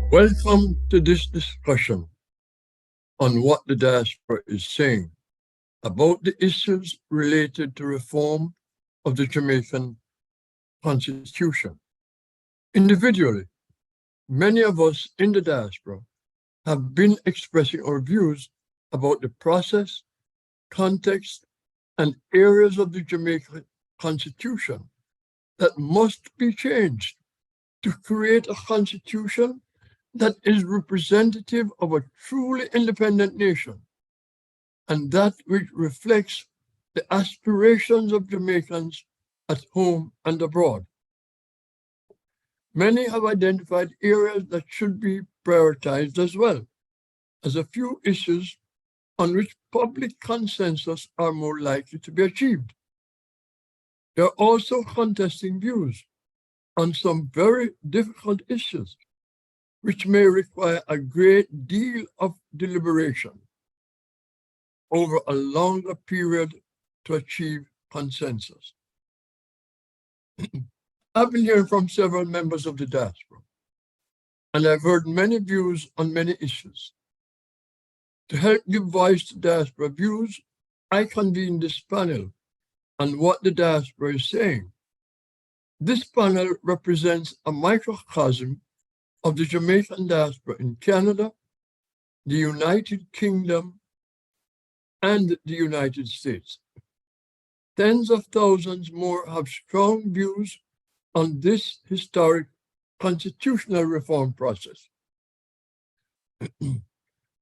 Welcome to this discussion on what the diaspora is saying about the issues related to reform of the Jamaican Constitution. Individually, many of us in the diaspora have been expressing our views about the process, context, and areas of the Jamaican Constitution that must be changed to create a constitution that is representative of a truly independent nation and that which reflects the aspirations of Jamaicans at home and abroad. Many have identified areas that should be prioritized as well as a few issues on which public consensus are more likely to be achieved. They are also contesting views on some very difficult issues, which may require a great deal of deliberation over a longer period to achieve consensus. I've been hearing from several members of the diaspora, and I've heard many views on many issues. To help give voice to diaspora views, I convened this panel on what the diaspora is saying. This panel represents a microcosm of the Jamaican diaspora in Canada, the United Kingdom, and the United States. Tens of thousands more have strong views on this historic constitutional reform process.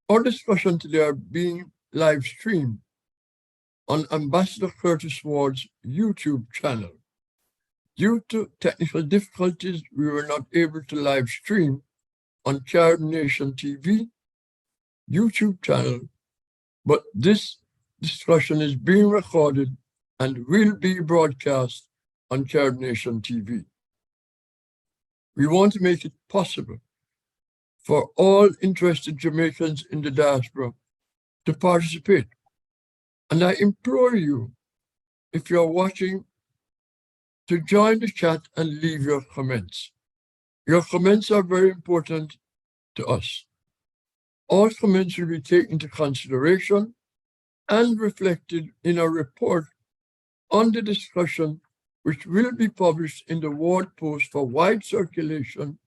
Our discussion today are being live streamed on Ambassador Curtis Ward's YouTube channel. Due to technical difficulties, we were not able to live stream on Carib Nation TV YouTube channel, but this discussion is being recorded and will be broadcast on Carib Nation TV. We want to make it possible for all interested Jamaicans in the diaspora to participate. And I implore you, if you're watching, to join the chat and leave your comments. Your comments are very important to us. All comments will be taken into consideration and reflected in a report on the discussion, which will be published in the Ward Post for wide circulation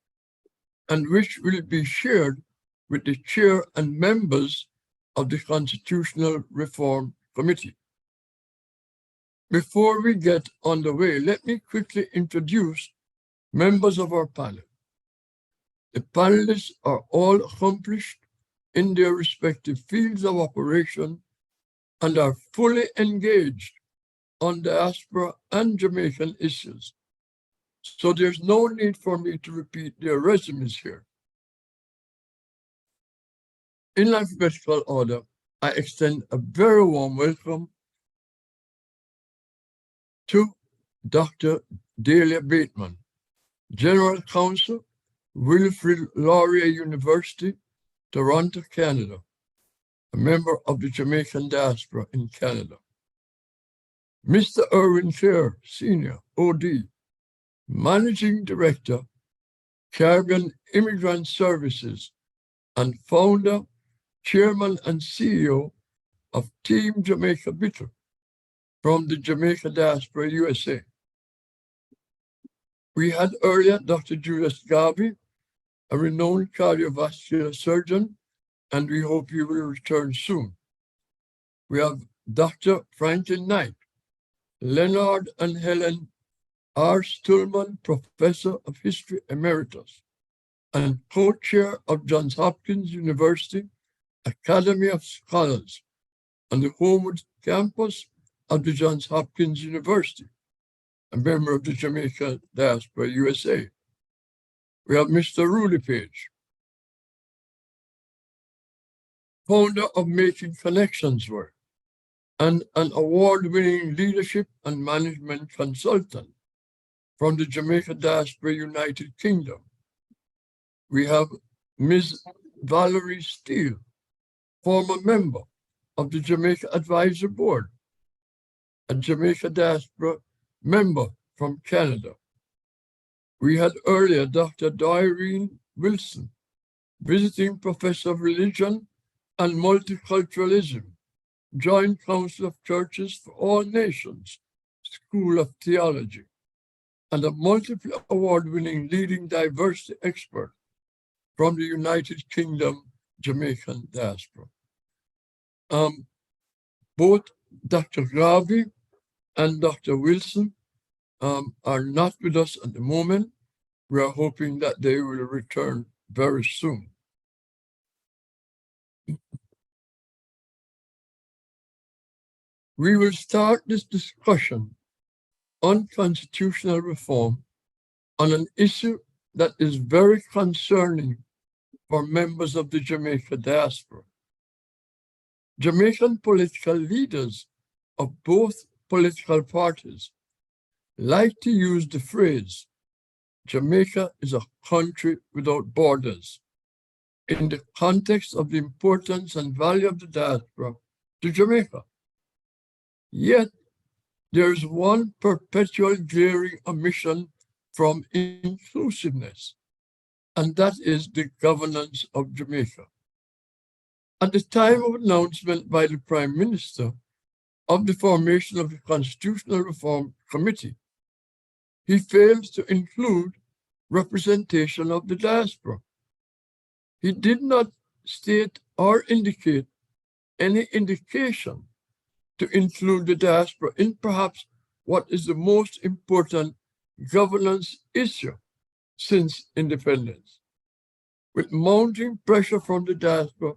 and which will be shared with the chair and members of the Constitutional Reform Committee. Before we get underway, let me quickly introduce members of our panel. The panelists are all accomplished in their respective fields of operation and are fully engaged on diaspora and Jamaican issues. So there's no need for me to repeat their resumes here. In alphabetical order, I extend a very warm welcome to Dr. Delia Bateman, General Counsel, Wilfrid Laurier University, Toronto, Canada, a member of the Jamaican diaspora in Canada. Mr. Erwin Clare, Senior, OD, Managing Director, Caribbean Immigrant Services, and Founder, Chairman, and CEO of Team Jamaica Bitter from the Jamaica Diaspora, USA. We had earlier Dr. Julius Garvey, a renowned cardiovascular surgeon, and we hope he will return soon. We have Dr. Franklin Knight, Leonard and Helen R. Stillman, Professor of History Emeritus, and co-chair of Johns Hopkins University Academy of Scholars on the Homewood campus of the Johns Hopkins University, a member of the Jamaica Diaspora, USA. We have Mr. Rudy Page, founder of Making Connections Work, and an award-winning leadership and management consultant from the Jamaica Diaspora, United Kingdom. We have Ms. Valerie Steele, former member of the Jamaica Advisory Board, a Jamaica Diaspora member from Canada. We had earlier Dr. Doreen Wilson, visiting professor of religion and multiculturalism, Joint Council of Churches for All Nations, School of Theology, and a multiple award-winning leading diversity expert from the United Kingdom Jamaican diaspora. Both Dr. Garvey and Dr. Wilson are not with us at the moment. We are hoping that they will return very soon. We will start this discussion on constitutional reform on an issue that is very concerning for members of the Jamaica diaspora. Jamaican political leaders of both political parties like to use the phrase, Jamaica is a country without borders, in the context of the importance and value of the diaspora to Jamaica. Yet, there is one perpetual glaring omission from inclusiveness, and that is the governance of Jamaica. At the time of announcement by the Prime Minister of the formation of the Constitutional Reform Committee, he fails to include representation of the diaspora. He did not state or indicate any indication to include the diaspora in perhaps what is the most important governance issue since independence. With mounting pressure from the diaspora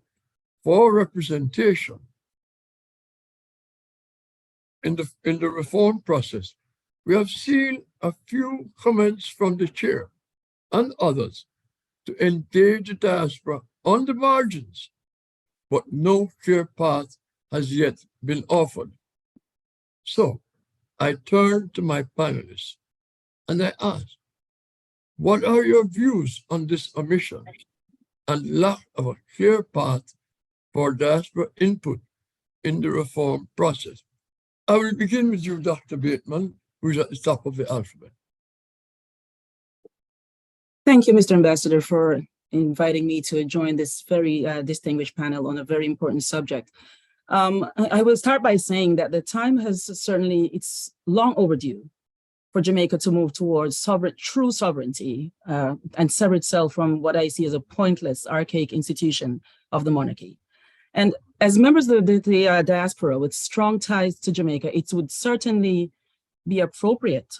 for representation in the reform process, we have seen a few comments from the chair and others to engage the diaspora on the margins, but no clear path has yet been offered. So I turn to my panelists and I ask, what are your views on this omission and lack of a clear path for diaspora input in the reform process? I will begin with you, Dr. Bateman, who's at the top of the alphabet. Thank you, Mr. Ambassador, for inviting me to join this very distinguished panel on a very important subject. I will start by saying that the time has certainly, it's long overdue for Jamaica to move towards true sovereignty and sever itself from what I see as a pointless, archaic institution of the monarchy. And as members of the diaspora with strong ties to Jamaica, it would certainly be appropriate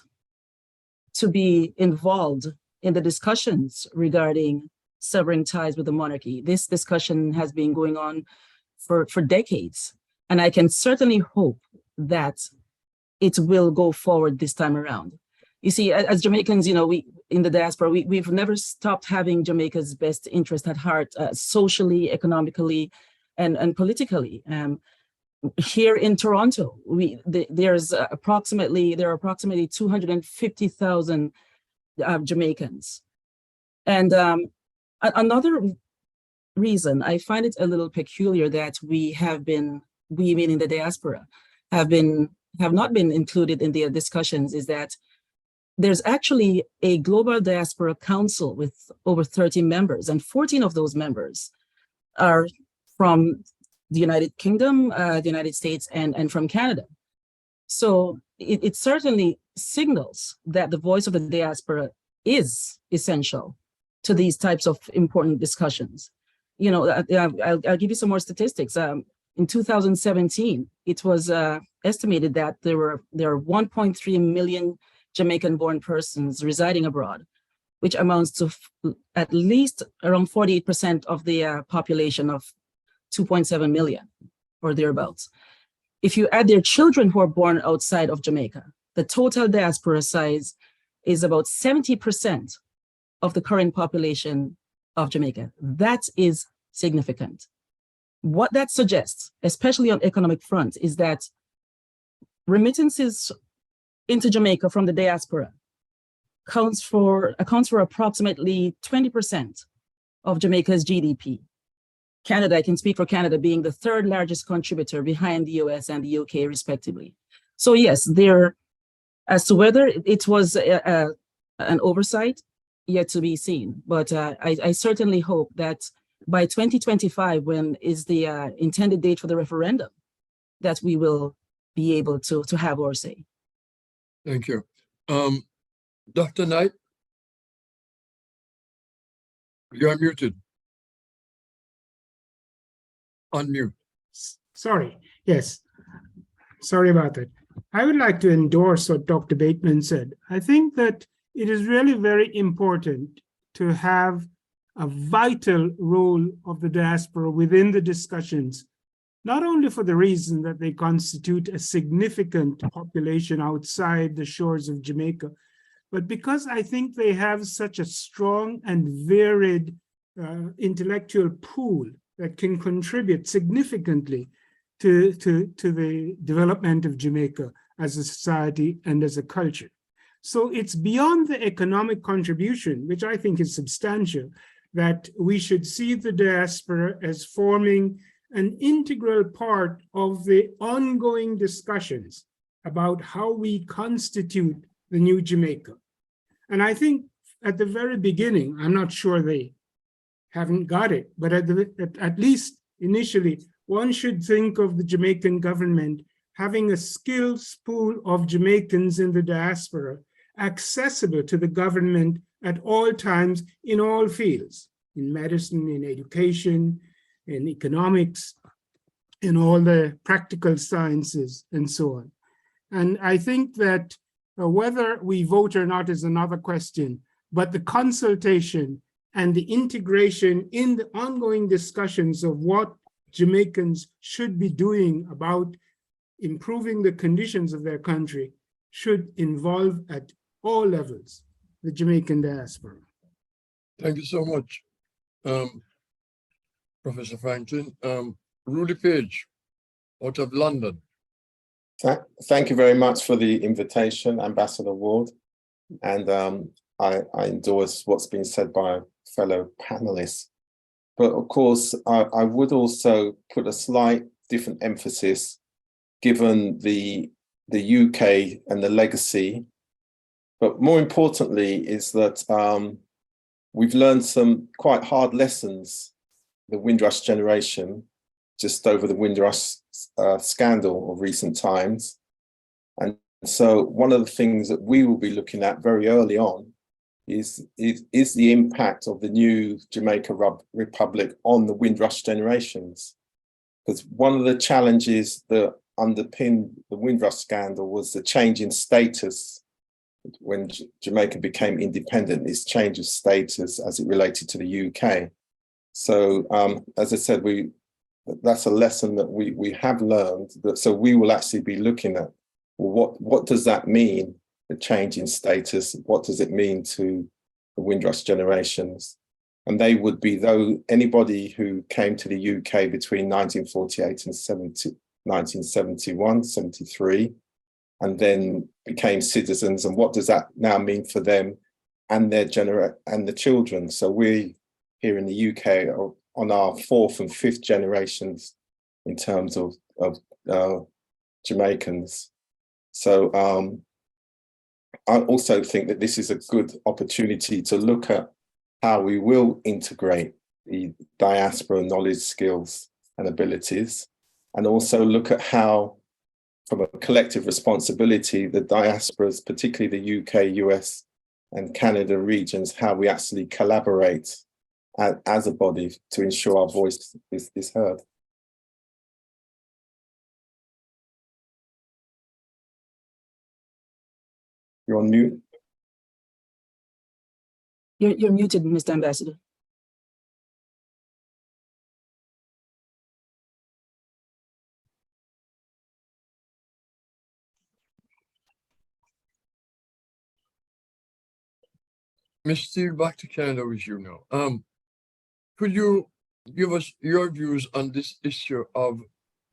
to be involved in the discussions regarding severing ties with the monarchy. This discussion has been going on for decades, and I can certainly hope that it will go forward this time around. You see, as Jamaicans, you know, we in the diaspora, we've never stopped having Jamaica's best interest at heart, socially, economically, and politically. Here in Toronto, there are approximately 250,000 Jamaicans. And another reason I find it a little peculiar that we meaning the diaspora, have not been included in the discussions is that there's actually a global diaspora council with over 30 members, and 14 of those members are from the United Kingdom, the United States, and from Canada. So it certainly signals that the voice of the diaspora is essential to these types of important discussions. You know, I'll give you some more statistics. In 2017, it was estimated that there are 1.3 million Jamaican-born persons residing abroad, which amounts to at least around 48% of the population of 2.7 million or thereabouts. If you add their children who are born outside of Jamaica, the total diaspora size is about 70% of the current population of Jamaica. That is significant. What that suggests, especially on economic front, is that remittances into Jamaica from the diaspora accounts for approximately 20% of Jamaica's GDP. Canada, I can speak for Canada, being the third largest contributor behind the US and the UK, respectively. So yes, as to whether it was an oversight, yet to be seen. But I certainly hope that by 2025, when is the intended date for the referendum, that we will be able to have our say. Thank you. Dr. Knight, you're muted. Unmute. Sorry, yes. Sorry about that. I would like to endorse what Dr. Bateman said. I think that it is really very important to have a vital role of the diaspora within the discussions, not only for the reason that they constitute a significant population outside the shores of Jamaica, but because I think they have such a strong and varied intellectual pool that can contribute significantly to the development of Jamaica as a society and as a culture. So it's beyond the economic contribution, which I think is substantial, that we should see the diaspora as forming an integral part of the ongoing discussions about how we constitute the new Jamaica. And I think at the very beginning, I'm not sure they haven't got it, but at least initially, one should think of the Jamaican government having a skills pool of Jamaicans in the diaspora accessible to the government at all times in all fields, in medicine, in education, in economics, in all the practical sciences, and so on. And I think that whether we vote or not is another question, but the consultation and the integration in the ongoing discussions of what Jamaicans should be doing about improving the conditions of their country should involve at all levels the Jamaican diaspora. Thank you so much, Professor Franklin. Rudy Page, out of London. Thank you very much for the invitation, Ambassador Ward. And I endorse what's been said by fellow panelists. But of course, I would also put a slight different emphasis, given the UK and the legacy. But more importantly is that we've learned some quite hard lessons, the Windrush generation, just over the Windrush scandal of recent times. And so one of the things that we will be looking at very early on is the impact of the new Jamaica Republic on the Windrush generations. Because one of the challenges that underpinned the Windrush scandal was the change in status when Jamaica became independent, this change of status as it related to the UK. So as I said, that's a lesson that we have learned. So we will actually be looking at, well, what does that mean, the change in status? What does it mean to the Windrush generations? And they would be anybody who came to the UK between 1948 and 1971, 73, and then became citizens. And what does that now mean for them and their and the children? So we here in the UK are on our 4th and 5th generations in terms of Jamaicans. So I also think that this is a good opportunity to look at how we will integrate the diaspora knowledge, skills and abilities, and also look at how, from a collective responsibility, the diasporas, particularly the UK, US and Canada regions, how we actually collaborate as a body to ensure our voice is heard. You're on mute. You're muted, Mr. Ambassador. Ms. Steele, back to Canada with you now. Could you give us your views on this issue of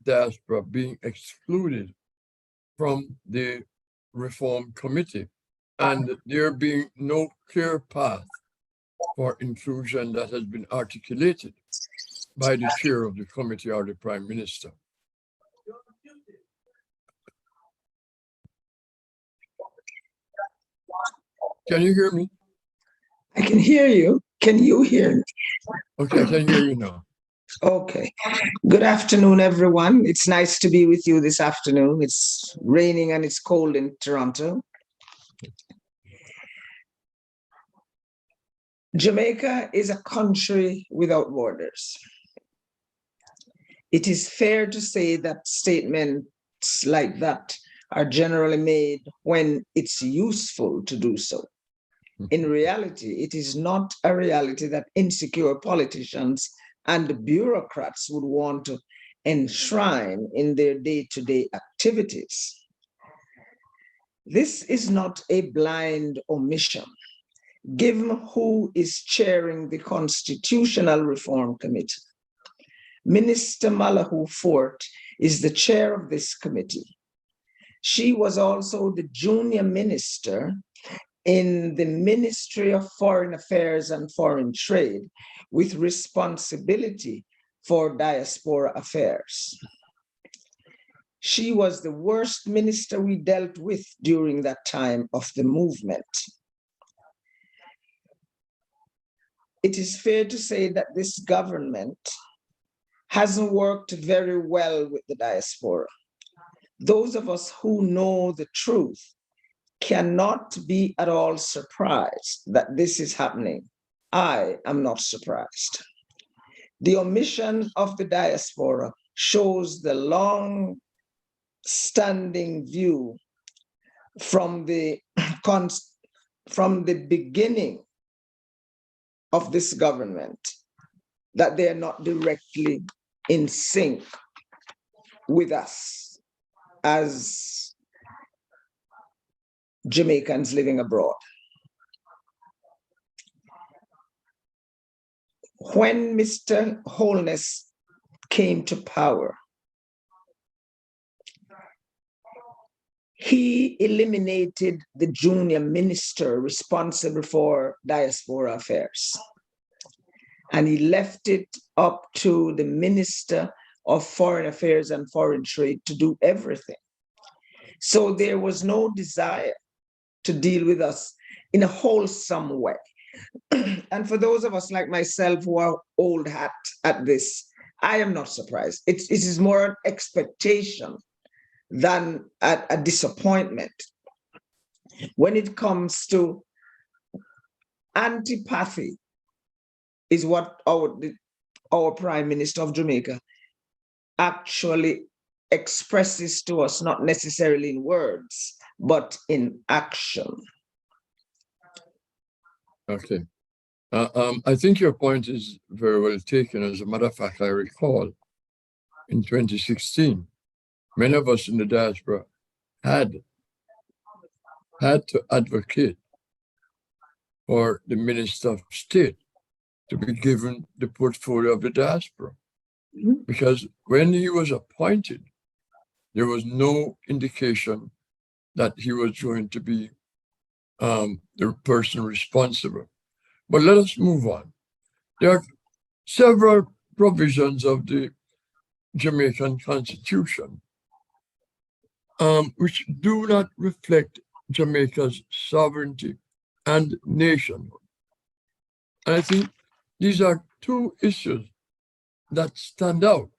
diaspora being excluded from the Reform Committee and there being no clear path for inclusion that has been articulated by the chair of the committee or the Prime Minister? Can you hear me? I can hear you. Can you hear me? Okay, I can hear you now. Okay. Good afternoon, everyone. It's nice to be with you this afternoon. It's raining and it's cold in Toronto. Jamaica is a country without borders. It is fair to say that statements like that are generally made when it's useful to do so. In reality, it is not a reality that insecure politicians and bureaucrats would want to enshrine in their day-to-day activities. This is not a blind omission, given who is chairing the Constitutional Reform Committee. Minister Malahoo Fort is the chair of this committee. She was also the junior minister in the Ministry of Foreign Affairs and Foreign Trade, with responsibility for diaspora affairs. She was the worst minister we dealt with during that time of the movement. It is fair to say that this government hasn't worked very well with the diaspora. Those of us who know the truth cannot be at all surprised that this is happening. I am not surprised. The omission of the diaspora shows the long-standing view from the beginning of this government that they are not directly in sync with us as Jamaicans living abroad. When Mr. Holness came to power, he eliminated the junior minister responsible for diaspora affairs. And he left it up to the Minister of Foreign Affairs and Foreign Trade to do everything. So there was no desire to deal with us in a wholesome way. And for those of us like myself who are old hat at this, I am not surprised. It is more an expectation than a disappointment. When it comes to antipathy, is what our Prime Minister of Jamaica actually expresses to us, not necessarily in words, but in action. Okay. I think your point is very well taken. As a matter of fact, I recall in 2016, many of us in the diaspora had to advocate for the Minister of State to be given the portfolio of the diaspora. Because when he was appointed, there was no indication that he was going to be the person responsible. But let us move on. There are several provisions of the Jamaican Constitution which do not reflect Jamaica's sovereignty and nationhood. And I think these are two issues that stand out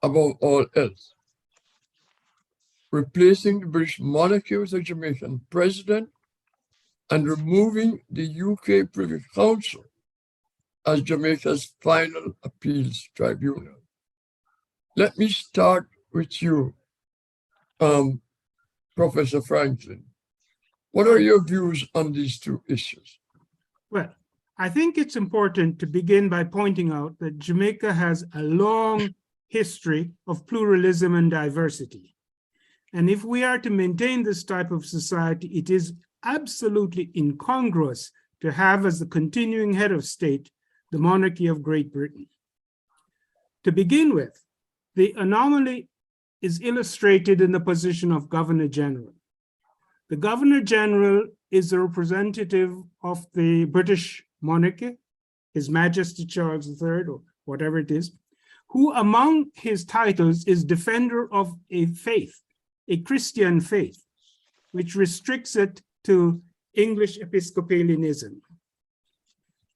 above all else. Replacing the British monarchy with a Jamaican president and removing the UK Privy Council as Jamaica's final appeals tribunal. Let me start with you, Professor Franklin. What are your views on these two issues? Well, I think it's important to begin by pointing out that Jamaica has a long history of pluralism and diversity. And if we are to maintain this type of society, it is absolutely incongruous to have as the continuing head of state the monarchy of Great Britain. To begin with, the anomaly is illustrated in the position of Governor General. The Governor General is a representative of the British monarchy, His Majesty Charles III, or whatever it is, who among his titles is defender of a faith, a Christian faith, which restricts it to English Episcopalianism.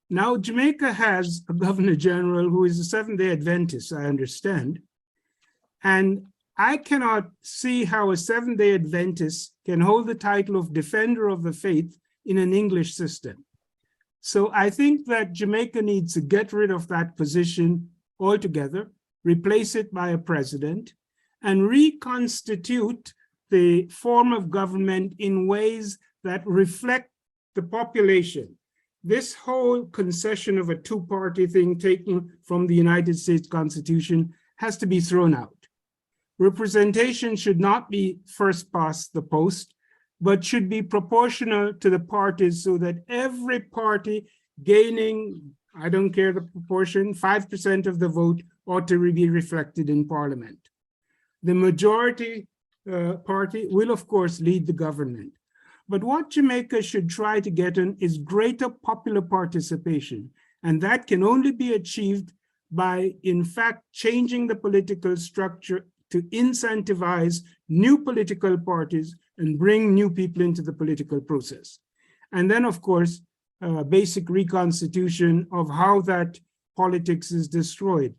Now, Jamaica has a Governor General who is a Seventh-day Adventist, I understand. And I cannot see how a Seventh-day Adventist can hold the title of Defender of the Faith in an English system. So I think that Jamaica needs to get rid of that position altogether, replace it by a president, and reconstitute the form of government in ways that reflect the population. This whole concession of a two-party thing taken from the United States Constitution has to be thrown out. Representation should not be first past the post, but should be proportional to the parties so that every party gaining, I don't care the proportion, 5% of the vote ought to be reflected in Parliament. The majority party will, of course, lead the government. But what Jamaica should try to get in is greater popular participation. And that can only be achieved by, in fact, changing the political structure to incentivize new political parties and bring new people into the political process. And then, of course, basic reconstitution of how that politics is destroyed,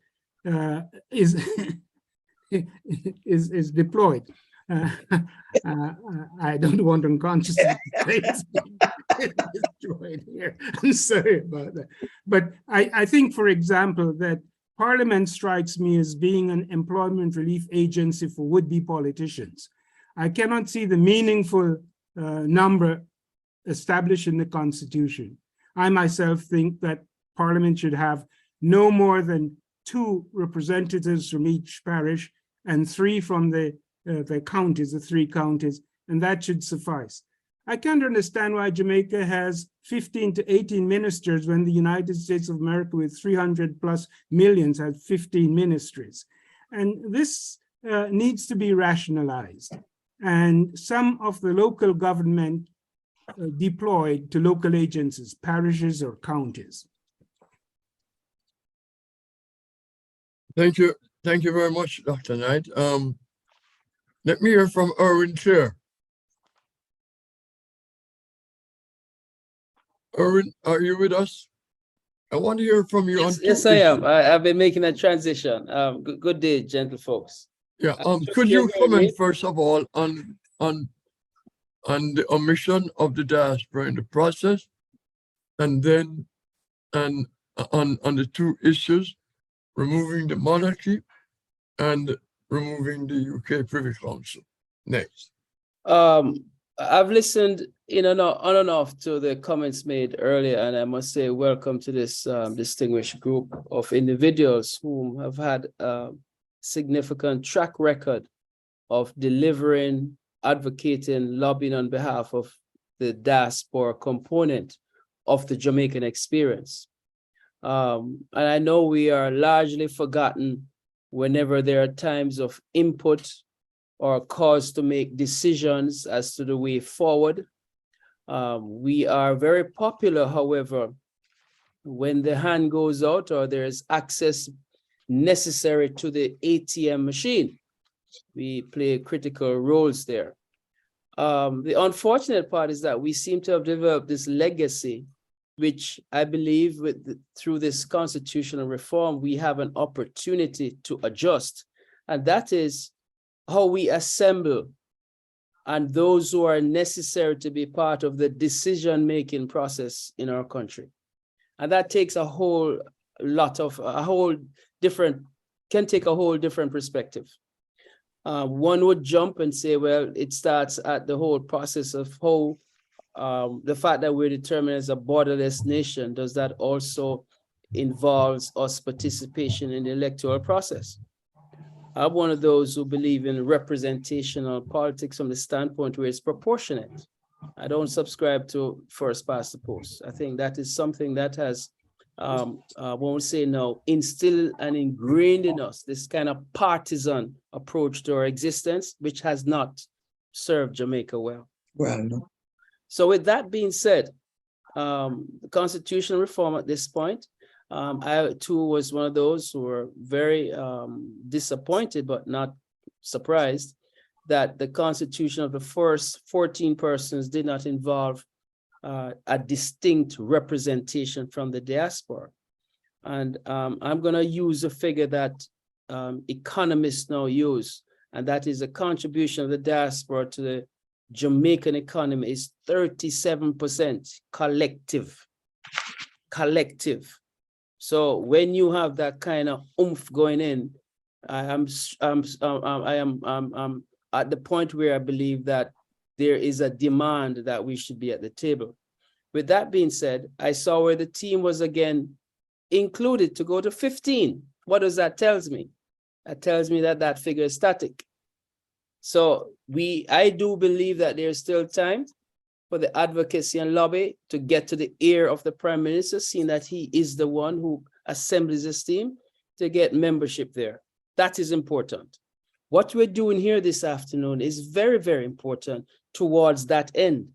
is deployed. I don't want unconsciously say it's destroyed here. I'm sorry about that. But I think, for example, that Parliament strikes me as being an employment relief agency for would-be politicians. I cannot see the meaningful number established in the Constitution. I myself think that Parliament should have no more than 2 representatives from each parish and 3 from the counties, the 3 counties, and that should suffice. I can't understand why Jamaica has 15 to 18 ministers when the United States of America with 300 plus millions has 15 ministries. And this needs to be rationalized. And some of the local government deployed to local agencies, parishes or counties. Thank you. Thank you very much, Dr. Knight. Let me hear from Erwin Chair. Erwin, are you with us? I want to hear from you on two Yes, I am. issues. I've been making a transition. Good day, gentle folks. Yeah. Just Could you hear me? comment first of all on the omission of the diaspora in the process, and then on the 2 issues, removing the monarchy and removing the UK Privy Council? Next. I've listened on and off to the comments made earlier, and I must say welcome to this distinguished group of individuals who have had a significant track record of delivering, advocating, lobbying on behalf of the diaspora component of the Jamaican experience. And I know we are largely forgotten whenever there are times of input or cause to make decisions as to the way forward. We are very popular, however, when the hand goes out or there's access necessary to the ATM machine. We play critical roles there. The unfortunate part is that we seem to have developed this legacy, which I believe through this constitutional reform, we have an opportunity to adjust. And that is how we assemble and those who are necessary to be part of the decision-making process in our country. And that takes can take a whole different perspective. One would jump and say, well, it starts at the whole process of how the fact that we're determined as a borderless nation, does that also involves us participation in the electoral process? I'm one of those who believe in representational politics from the standpoint where it's proportionate. I don't subscribe to first past the post. I think that is something that has, I won't say no, instilled and ingrained in us this kind of partisan approach to our existence, which has not served Jamaica well. Well, no. So with that being said, the constitutional reform at this point, I too was one of those who were very disappointed, but not surprised that the constitution of the first 14 persons did not involve a distinct representation from the diaspora. And I'm going to use a figure that economists now use, and that is the contribution of the diaspora to the Jamaican economy is 37% collective. So when you have that kind of oomph going in, I am at the point where I believe that there is a demand that we should be at the table. With that being said, I saw where the team was again included to go to 15. What does that tell me? That tells me that that figure is static. So I do believe that there's still time for the advocacy and lobby to get to the ear of the Prime Minister, seeing that he is the one who assembles this team, to get membership there. That is important. What we're doing here this afternoon is very, very important towards that end.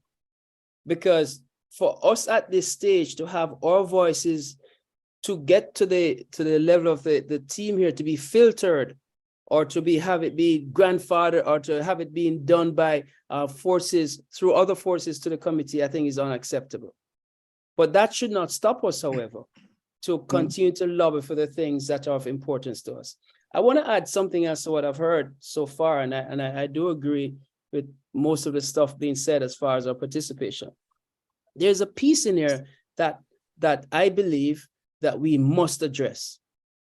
Because for us at this stage to have our voices to get to the level of the team here to be filtered, or to have it be grandfathered, or to have it being done by forces through other forces to the committee, I think is unacceptable. But that should not stop us, however, to continue to lobby for the things that are of importance to us. I want to add something else to what I've heard so far, and I do agree with most of the stuff being said as far as our participation. There's a piece in here that I believe that we must address.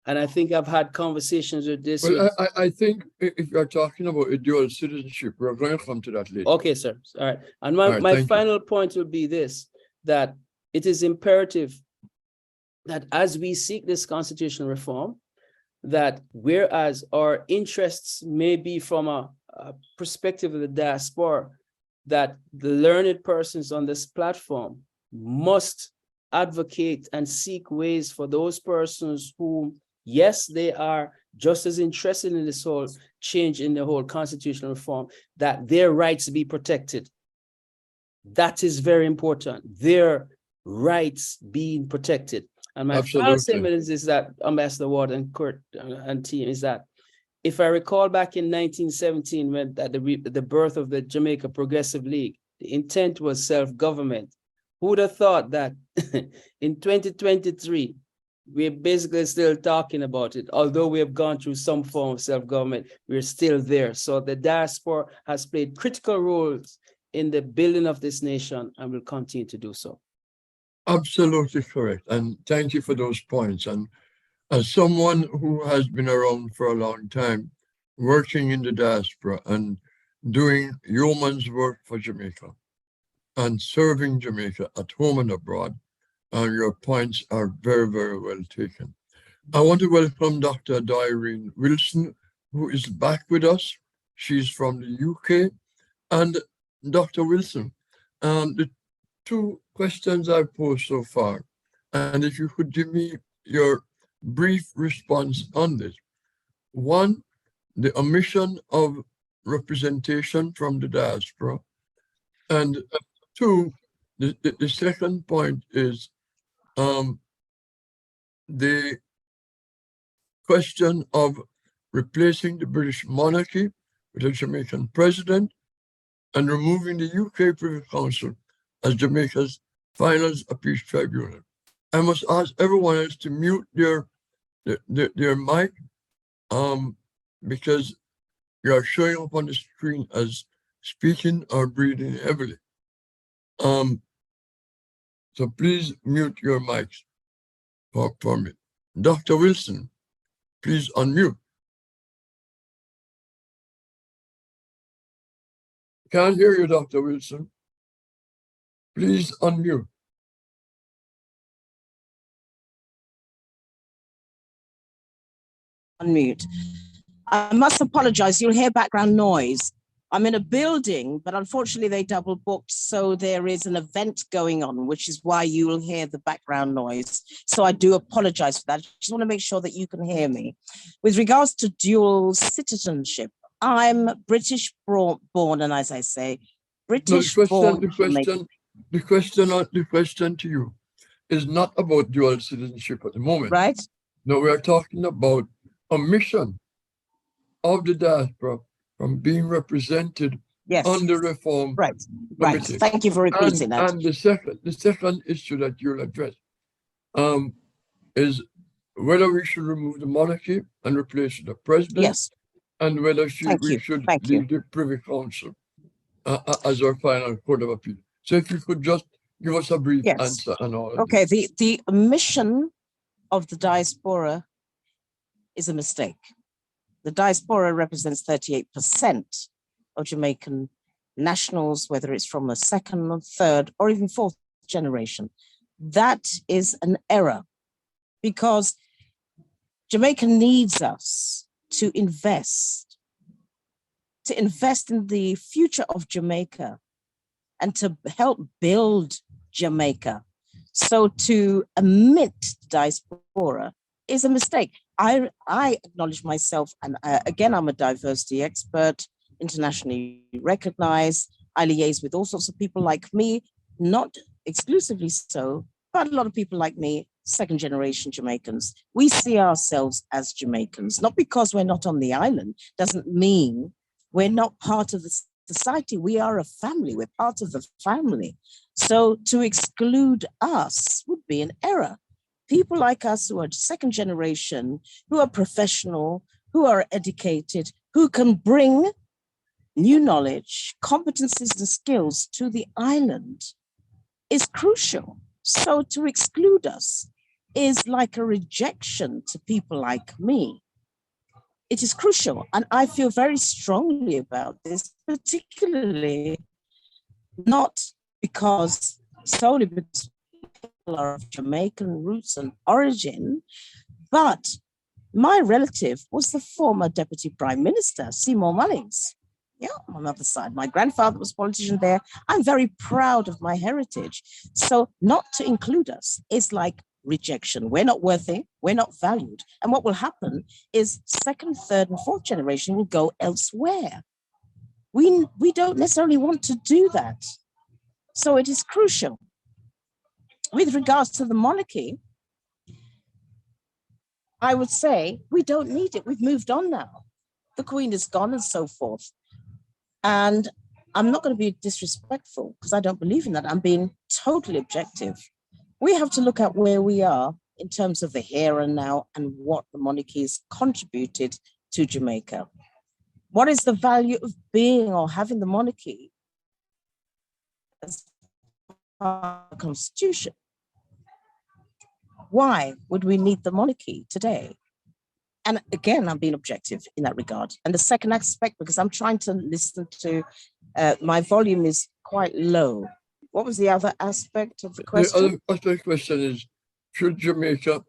And I think I've had conversations with this. Well, I think if you're talking about a dual citizenship, we're going to come to that later. Okay, sir. All right. And my final point would be this, that it is imperative that as we seek this constitutional reform, that whereas our interests may be from a perspective of the diaspora, that the learned persons on this platform must advocate and seek ways for those persons who, yes, they are just as interested in this whole change in the whole constitutional reform, that their rights be protected. That is very important. Their rights being protected. And my final statement is that, Ambassador Ward and Kurt and team, is that if I recall back in 1917, when at the birth of the Jamaica Progressive League, the intent was self-government. Who would have thought that in 2023, we're basically still talking about it. Although we have gone through some form of self-government, we're still there. So the diaspora has played critical roles in the building of this nation and will continue to do so. Absolutely correct. And thank you for those points. And as someone who has been around for a long time, working in the diaspora and doing yeoman's work for Jamaica and serving Jamaica at home and abroad, your points are very, very well taken. I want to welcome Dr. Doreen Wilson, who is back with us. She's from the UK. And Dr. Wilson, the two questions I've posed so far, and if you could give me your brief response on this. One, the omission of representation from the diaspora. And two, the second point is the question of replacing the British monarchy with a Jamaican president and removing the UK Privy Council as Jamaica's final appeals tribunal. I must ask everyone else to mute their mic because you are showing up on the screen as speaking or breathing heavily. So please mute your mics for me. Dr. Wilson, please unmute. Can't hear you, Dr. Wilson. Please unmute. Unmute. I must apologize. You'll hear background noise. I'm in a building, but unfortunately they double booked. So there is an event going on, which is why you will hear the background noise. So I do apologize for that. I just want to make sure that you can hear me. With regards to dual citizenship, I'm British born, and as I say, British born. The question to you is not about dual citizenship at the moment. Right. No, we are talking about omission of the diaspora from being represented Yes. on the reform Right. Right. committee. Thank you for repeating that. And the second issue that you'll address is whether we should remove the monarchy and replace the president, Yes. and whether Thank we you. should Thank you. leave the Privy Council as our final court of appeal. So if you could just give us a brief Yes. answer on all of Okay. this. The mission of the diaspora is a mistake. The diaspora represents 38% of Jamaican nationals, whether it's from the second or third or even fourth generation. That is an error because Jamaica needs us to invest in the future of Jamaica and to help build Jamaica. So to omit diaspora is a mistake. I acknowledge myself, and again, I'm a diversity expert, internationally recognized. I liaise with all sorts of people like me, not exclusively so, but a lot of people like me, second generation Jamaicans. We see ourselves as Jamaicans, not because we're not on the island, doesn't mean we're not part of the society. We are a family, we're part of the family. So to exclude us would be an error. People like us who are second generation, who are professional, who are educated, who can bring new knowledge, competencies and skills to the island is crucial. So to exclude us is like a rejection to people like me. It is crucial. And I feel very strongly about this, particularly not solely because people are of Jamaican roots and origin, but my relative was the former Deputy Prime Minister, Seymour Mullings. Yeah, on the other side. My grandfather was a politician there. I'm very proud of my heritage. So not to include us is like rejection. We're not worthy, we're not valued. And what will happen is second, third, and fourth generation will go elsewhere. We don't necessarily want to do that. So it is crucial. With regards to the monarchy, I would say we don't need it. We've moved on now. The Queen is gone and so forth. And I'm not going to be disrespectful because I don't believe in that. I'm being totally objective. We have to look at where we are in terms of the here and now and what the monarchy has contributed to Jamaica. What is the value of being or having the monarchy as part of the Constitution? Why would we need the monarchy today? And again, I'm being objective in that regard. And the second aspect, because I'm trying to listen to, my volume is quite low. What was the other aspect of the question? The other aspect of the question is, should Jamaica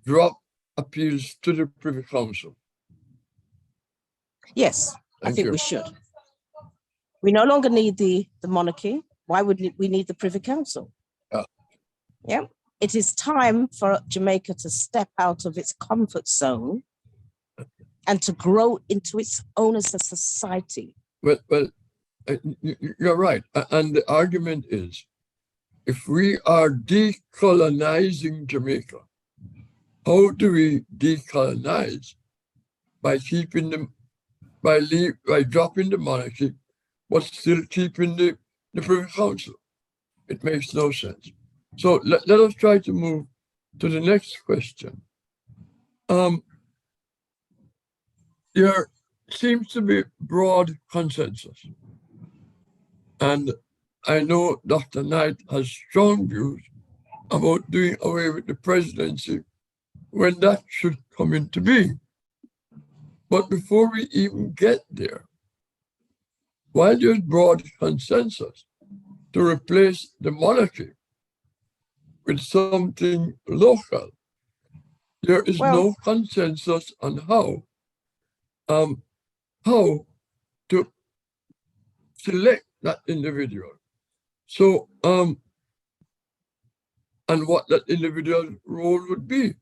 drop appeals to the Privy Council? Yes, I Thank think you. we should. We no longer need the monarchy. Why would we need the Privy Council? Yeah. It is time for Jamaica to step out of its comfort zone and to grow into its own as a society. Well, you're right. And the argument is, if we are decolonizing Jamaica, how do we decolonize? By keeping them, by dropping the monarchy, but still keeping the Privy Council. It makes no sense. So let us try to move to the next question. There seems to be broad consensus. And I know Dr. Knight has strong views about doing away with the presidency when that should come into being. But before we even get there, while there's broad consensus to replace the monarchy with something local, there is no consensus on how to select that individual. So, and what that individual role would be.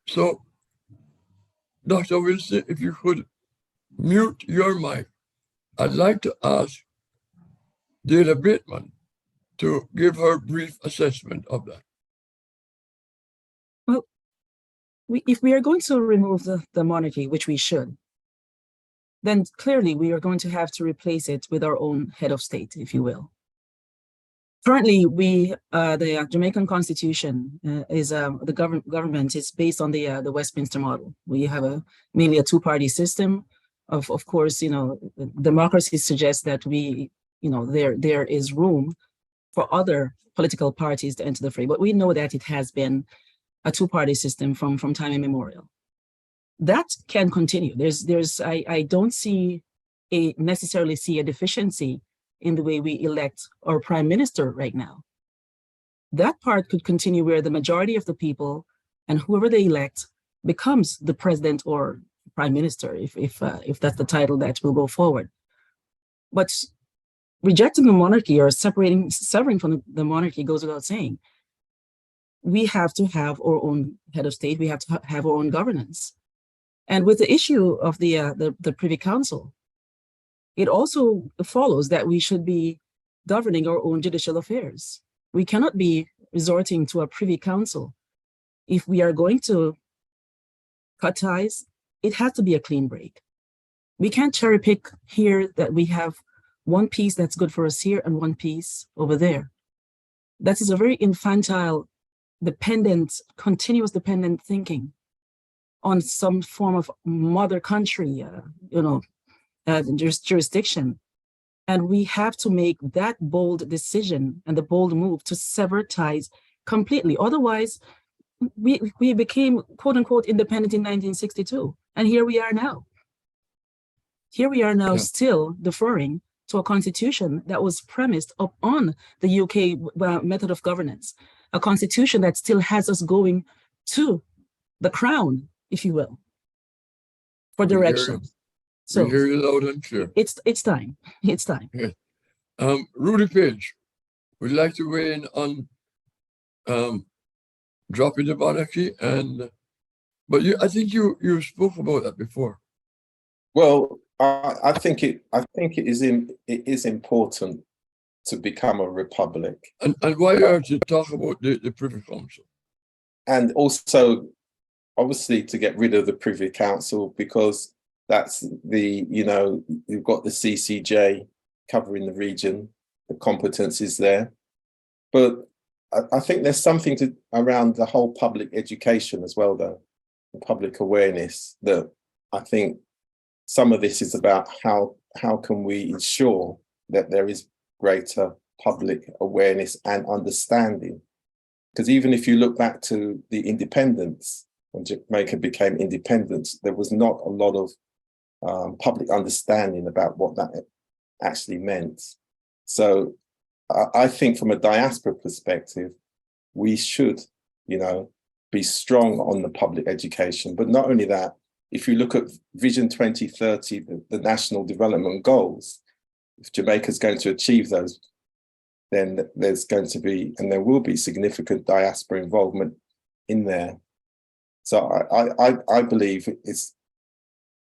So, Dr. Wilson, if you could mute your mic, I'd like to ask Dana Bateman to give her brief assessment of that. Well, if we are going to remove the monarchy, which we should, then clearly we are going to have to replace it with our own head of state, if you will. Currently, the Jamaican Constitution is the government is based on the Westminster model. We have mainly a two-party system. Of course, democracy suggests that there is room for other political parties to enter the fray, but we know that it has been a two-party system from time immemorial. That can continue. I don't necessarily see a deficiency in the way we elect our prime minister right now. That part could continue where the majority of the people and whoever they elect becomes the president or prime minister, if that's the title that will go forward. But rejecting the monarchy or severing from the monarchy goes without saying. We have to have our own head of state. We have to have our own governance. And with the issue of the Privy Council, it also follows that we should be governing our own judicial affairs. We cannot be resorting to a Privy Council. If we are going to cut ties, it has to be a clean break. We can't cherry pick here that we have one piece that's good for us here and one piece over there. That is a very infantile, continuous dependent thinking on some form of mother country, jurisdiction. And we have to make that bold decision and the bold move to sever ties completely. Otherwise, we became quote unquote independent in 1962. And here we are now. Here we are now still deferring to a constitution that was premised upon the UK method of governance, a constitution that still has us going to the crown, if you will, for direction. So we hear you loud and clear. It's time. It's time. Yes. Rudy Page, would you like to weigh in on dropping the monarchy? But I think you spoke about that before. Well, I think it is important to become a republic. And why are you talk about the Privy Council? And also, obviously, to get rid of the Privy Council, because that's you've got the CCJ covering the region, the competence is there. But I think there's something around the whole public education as well, though, the public awareness, that I think some of this is about how can we ensure that there is greater public awareness and understanding. Because even if you look back to the independence, when Jamaica became independent, there was not a lot of public understanding about what that actually meant. So I think from a diaspora perspective, we should, be strong on the public education. But not only that, if you look at Vision 2030, the national development goals, if Jamaica is going to achieve those, then there's going to be, and there will be, significant diaspora involvement in there. So I believe it's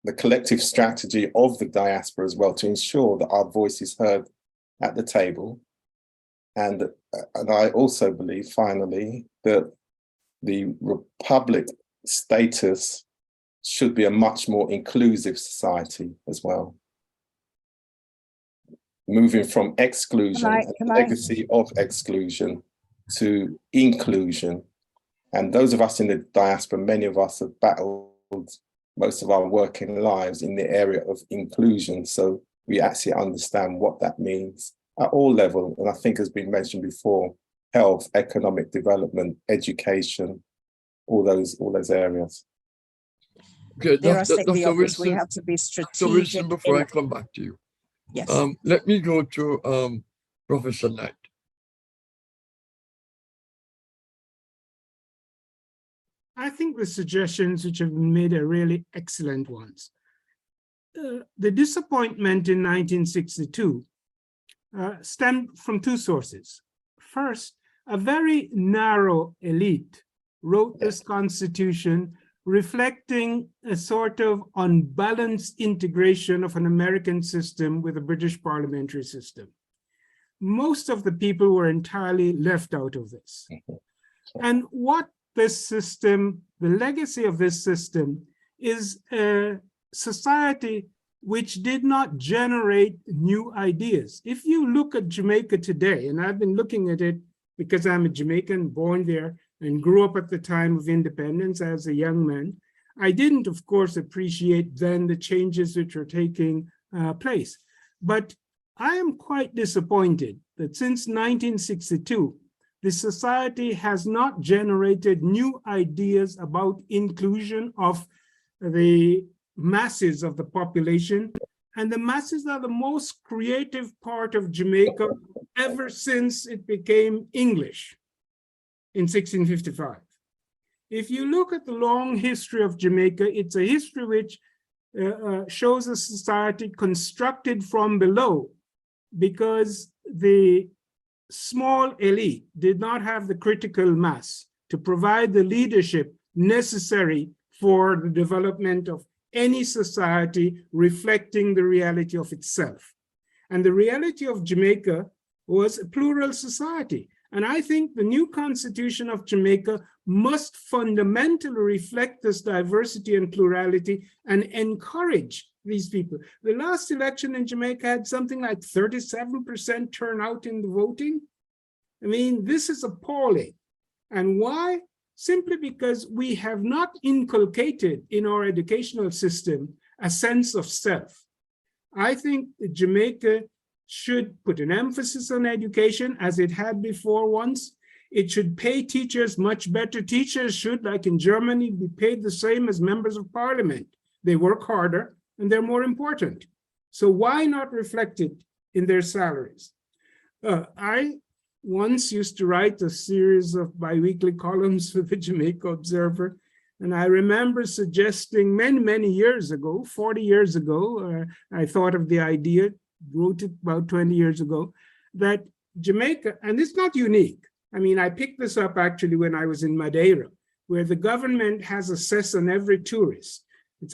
the collective strategy of the diaspora as well to ensure that our voice is heard at the table. And I also believe, finally, that the republic status should be a much more inclusive society as well. Moving from exclusion, legacy of exclusion, to inclusion. And those of us in the diaspora, many of us have battled most of our working lives in the area of inclusion. So we actually understand what that means at all levels. And I think has been mentioned before, health, economic development, education, all those areas. Okay, There are Dr. Wilson, we have to be Dr. Wilson, strategic. before I come back to you. Yes. Let me go to Professor Knight. I think the suggestions which have been made are really excellent ones. The disappointment in 1962 stemmed from two sources. First, a very narrow elite wrote this constitution reflecting a sort of unbalanced integration of an American system with a British parliamentary system. Most of the people were entirely left out of this. And what this system, the legacy of this system, is a society which did not generate new ideas. If you look at Jamaica today, and I've been looking at it because I'm a Jamaican, born there, and grew up at the time of independence as a young man, I didn't, of course, appreciate then the changes which are taking place. But I am quite disappointed that since 1962, the society has not generated new ideas about inclusion of the masses of the population. And the masses are the most creative part of Jamaica ever since it became English in 1655. If you look at the long history of Jamaica, it's a history which shows a society constructed from below, because the small elite did not have the critical mass to provide the leadership necessary for the development of any society reflecting the reality of itself. And the reality of Jamaica was a plural society. And I think the new constitution of Jamaica must fundamentally reflect this diversity and plurality and encourage these people. The last election in Jamaica had something like 37% turnout in the voting. I mean, this is appalling. And why? Simply because we have not inculcated in our educational system a sense of self. I think that Jamaica should put an emphasis on education as it had before once. It should pay teachers much better. Teachers should, like in Germany, be paid the same as members of parliament. They work harder and they're more important. So why not reflect it in their salaries? I once used to write a series of biweekly columns for the Jamaica Observer. And I remember suggesting many years ago, 40 years ago, I thought of the idea, wrote it about 20 years ago, that Jamaica, and it's not unique. I mean, I picked this up actually when I was in Madeira, where the government has a cess on every tourist.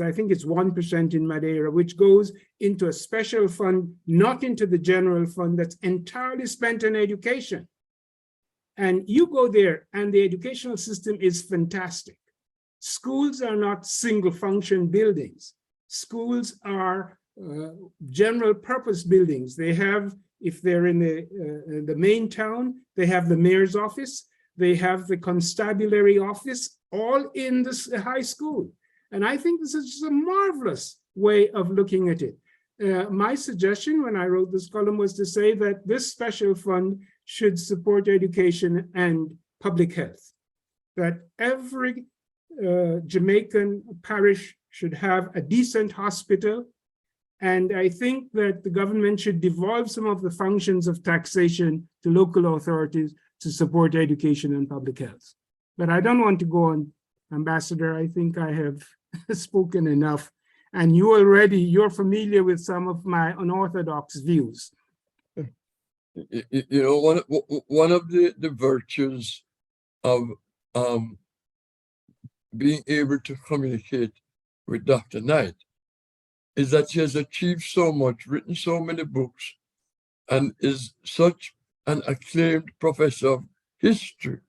I think it's 1% in Madeira, which goes into a special fund, not into the general fund, that's entirely spent on education. And you go there and the educational system is fantastic. Schools are not single function buildings. Schools are general purpose buildings. They have, if they're in the main town, they have the mayor's office, they have the constabulary office, all in this high school. And I think this is just a marvelous way of looking at it. My suggestion when I wrote this column was to say that this special fund should support education and public health, that every Jamaican parish should have a decent hospital. And I think that the government should devolve some of the functions of taxation to local authorities to support education and public health. But I don't want to go on, Ambassador. I think I have spoken enough. And you're familiar with some of my unorthodox views. You know, one of the virtues of being able to communicate with Dr. Knight is that he has achieved so much, written so many books, and is such an acclaimed professor of history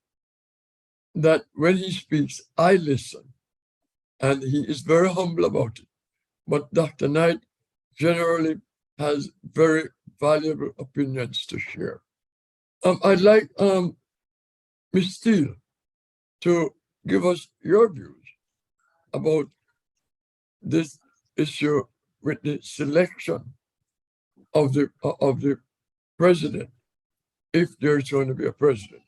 that when he speaks, I listen. And he is very humble about it. But Dr. Knight generally has very valuable opinions to share. I'd like Ms. Steele to give us your views about this issue with the selection of the president, if there's going to be a president.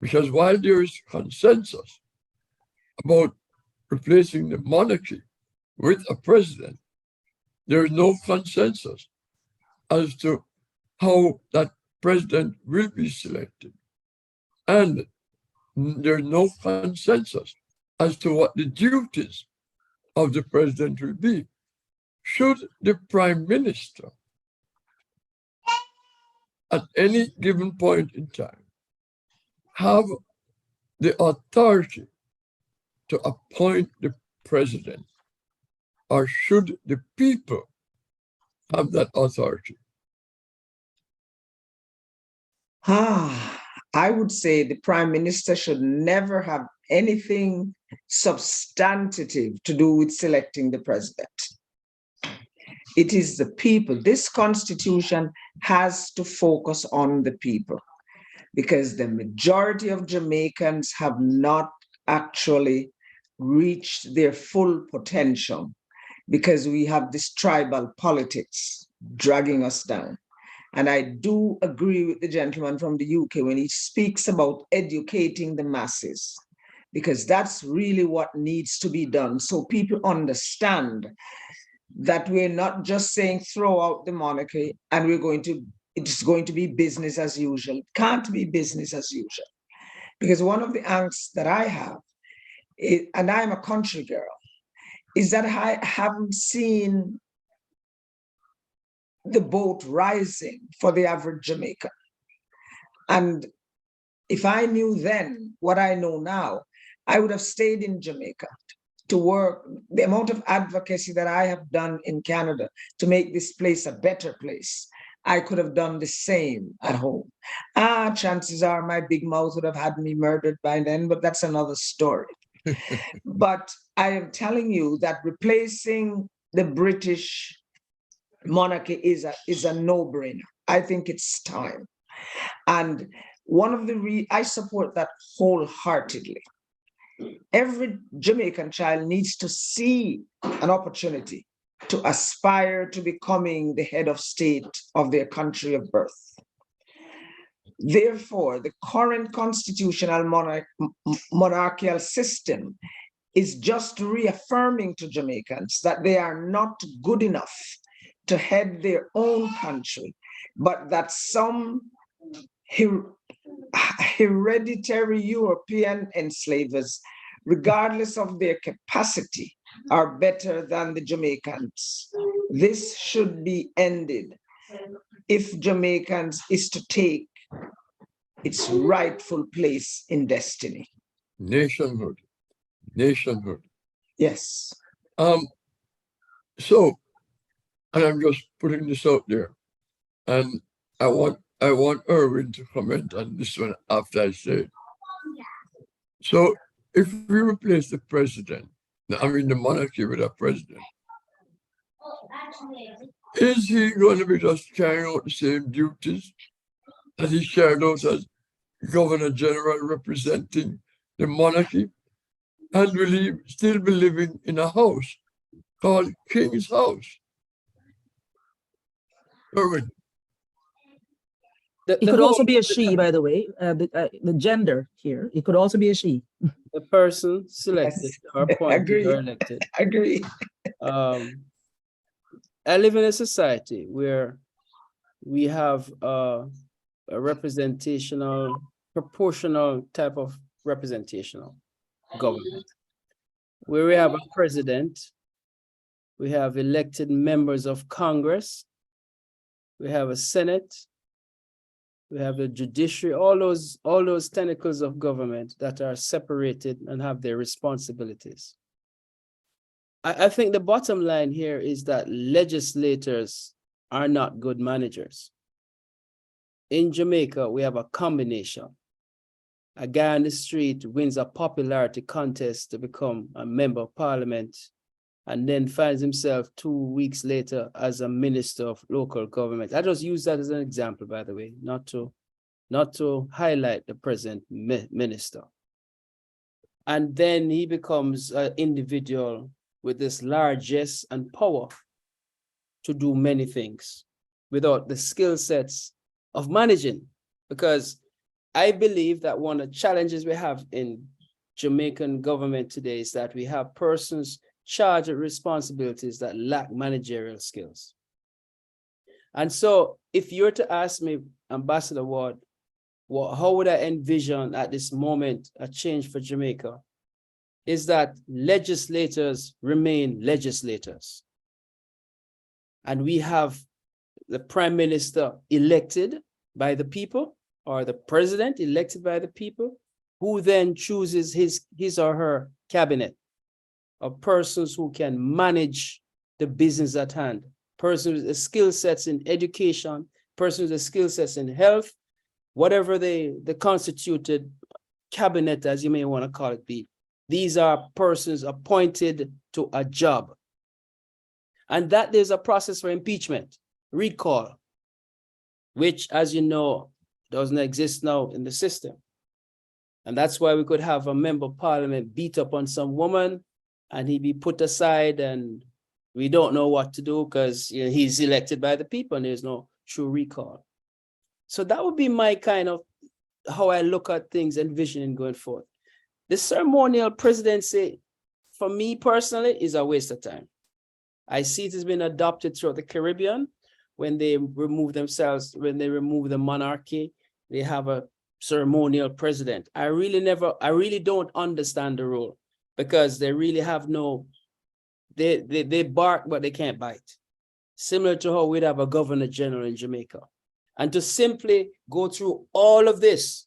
Because while there is consensus about replacing the monarchy with a president, there is no consensus as to how that president will be selected. And there's no consensus as to what the duties of the president will be. Should the prime minister, at any given point in time, have the authority to appoint the president, or should the people have that authority? I would say the prime minister should never have anything substantive to do with selecting the president. It is the people. This constitution has to focus on the people because the majority of Jamaicans have not actually reached their full potential because we have this tribal politics dragging us down. And I do agree with the gentleman from the UK when he speaks about educating the masses, because that's really what needs to be done. So people understand that we're not just saying throw out the monarchy and it's going to be business as usual. It can't be business as usual. Because one of the angst that I have, and I'm a country girl, is that I haven't seen the boat rising for the average Jamaican. And if I knew then what I know now, I would have stayed in Jamaica to work. The amount of advocacy that I have done in Canada to make this place a better place, I could have done the same at home. Chances are my big mouth would have had me murdered by then, but that's another story. But I am telling you that replacing the British monarchy is a no-brainer. I think it's time. And one of I support that wholeheartedly. Every Jamaican child needs to see an opportunity to aspire to becoming the head of state of their country of birth. Therefore, the current constitutional monarchical system is just reaffirming to Jamaicans that they are not good enough to head their own country, but that some hereditary European enslavers, regardless of their capacity, are better than the Jamaicans. This should be ended if Jamaicans is to take its rightful place in destiny. Nationhood. Yes. So, and I'm just putting this out there, and I want Erwin to comment on this one after I say it. So, if we replace the president, the monarchy with a president, is he going to be just carrying out the same duties that he carried out as Governor General representing the monarchy? And will he still be living in a house called King's House? Erwin. It could also be a she, by the way. The gender here, it could also be a she. The person selected or appointed or elected. Agree. I live in a society where we have a representational, proportional type of representational government, where we have a president, we have elected members of Congress, we have a Senate, we have the judiciary, all those tentacles of government that are separated and have their responsibilities. I think the bottom line here is that legislators are not good managers. In Jamaica, we have a combination. A guy on the street wins a popularity contest to become a member of parliament and then finds himself 2 weeks later as a minister of local government. I just use that as an example, by the way, not to highlight the present minister. And then he becomes an individual with this largesse and power to do many things without the skill sets of managing. Because I believe that one of the challenges we have in Jamaican government today is that we have persons charged with responsibilities that lack managerial skills. And so if you were to ask me, Ambassador Ward, how would I envision at this moment a change for Jamaica? Is that legislators remain legislators. And we have the prime minister elected by the people, or the president elected by the people, who then chooses his or her cabinet of persons who can manage the business at hand, persons with the skill sets in education, persons with the skill sets in health, whatever the constituted cabinet, as you may want to call it, be. These are persons appointed to a job. And that there's a process for impeachment, recall, which, as you know, doesn't exist now in the system. And that's why we could have a member of parliament beat up on some woman and he'd be put aside and we don't know what to do because he's elected by the people and there's no true recall. So that would be my kind of how I look at things and visioning going forward. The ceremonial presidency, for me personally, is a waste of time. I see it has been adopted throughout the Caribbean when they remove themselves, when they remove the monarchy, they have a ceremonial president. I really don't understand the rule because they really have no, they bark, but they can't bite. Similar to how we'd have a governor general in Jamaica. And to simply go through all of this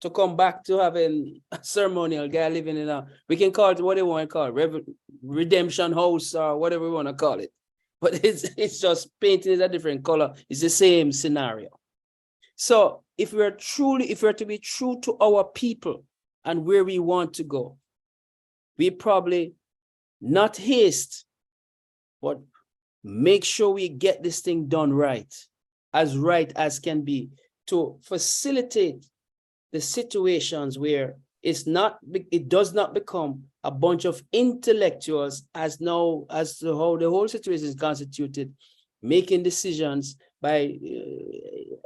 to come back to having a ceremonial guy living in a, we can call it what they want to call it, redemption house or whatever we want to call it. But it's just painted a different color. It's the same scenario. So if we're to be true to our people and where we want to go, we probably not haste, but make sure we get this thing done right as can be, to facilitate the situations where it does not become a bunch of intellectuals as to how the whole situation is constituted, making decisions by,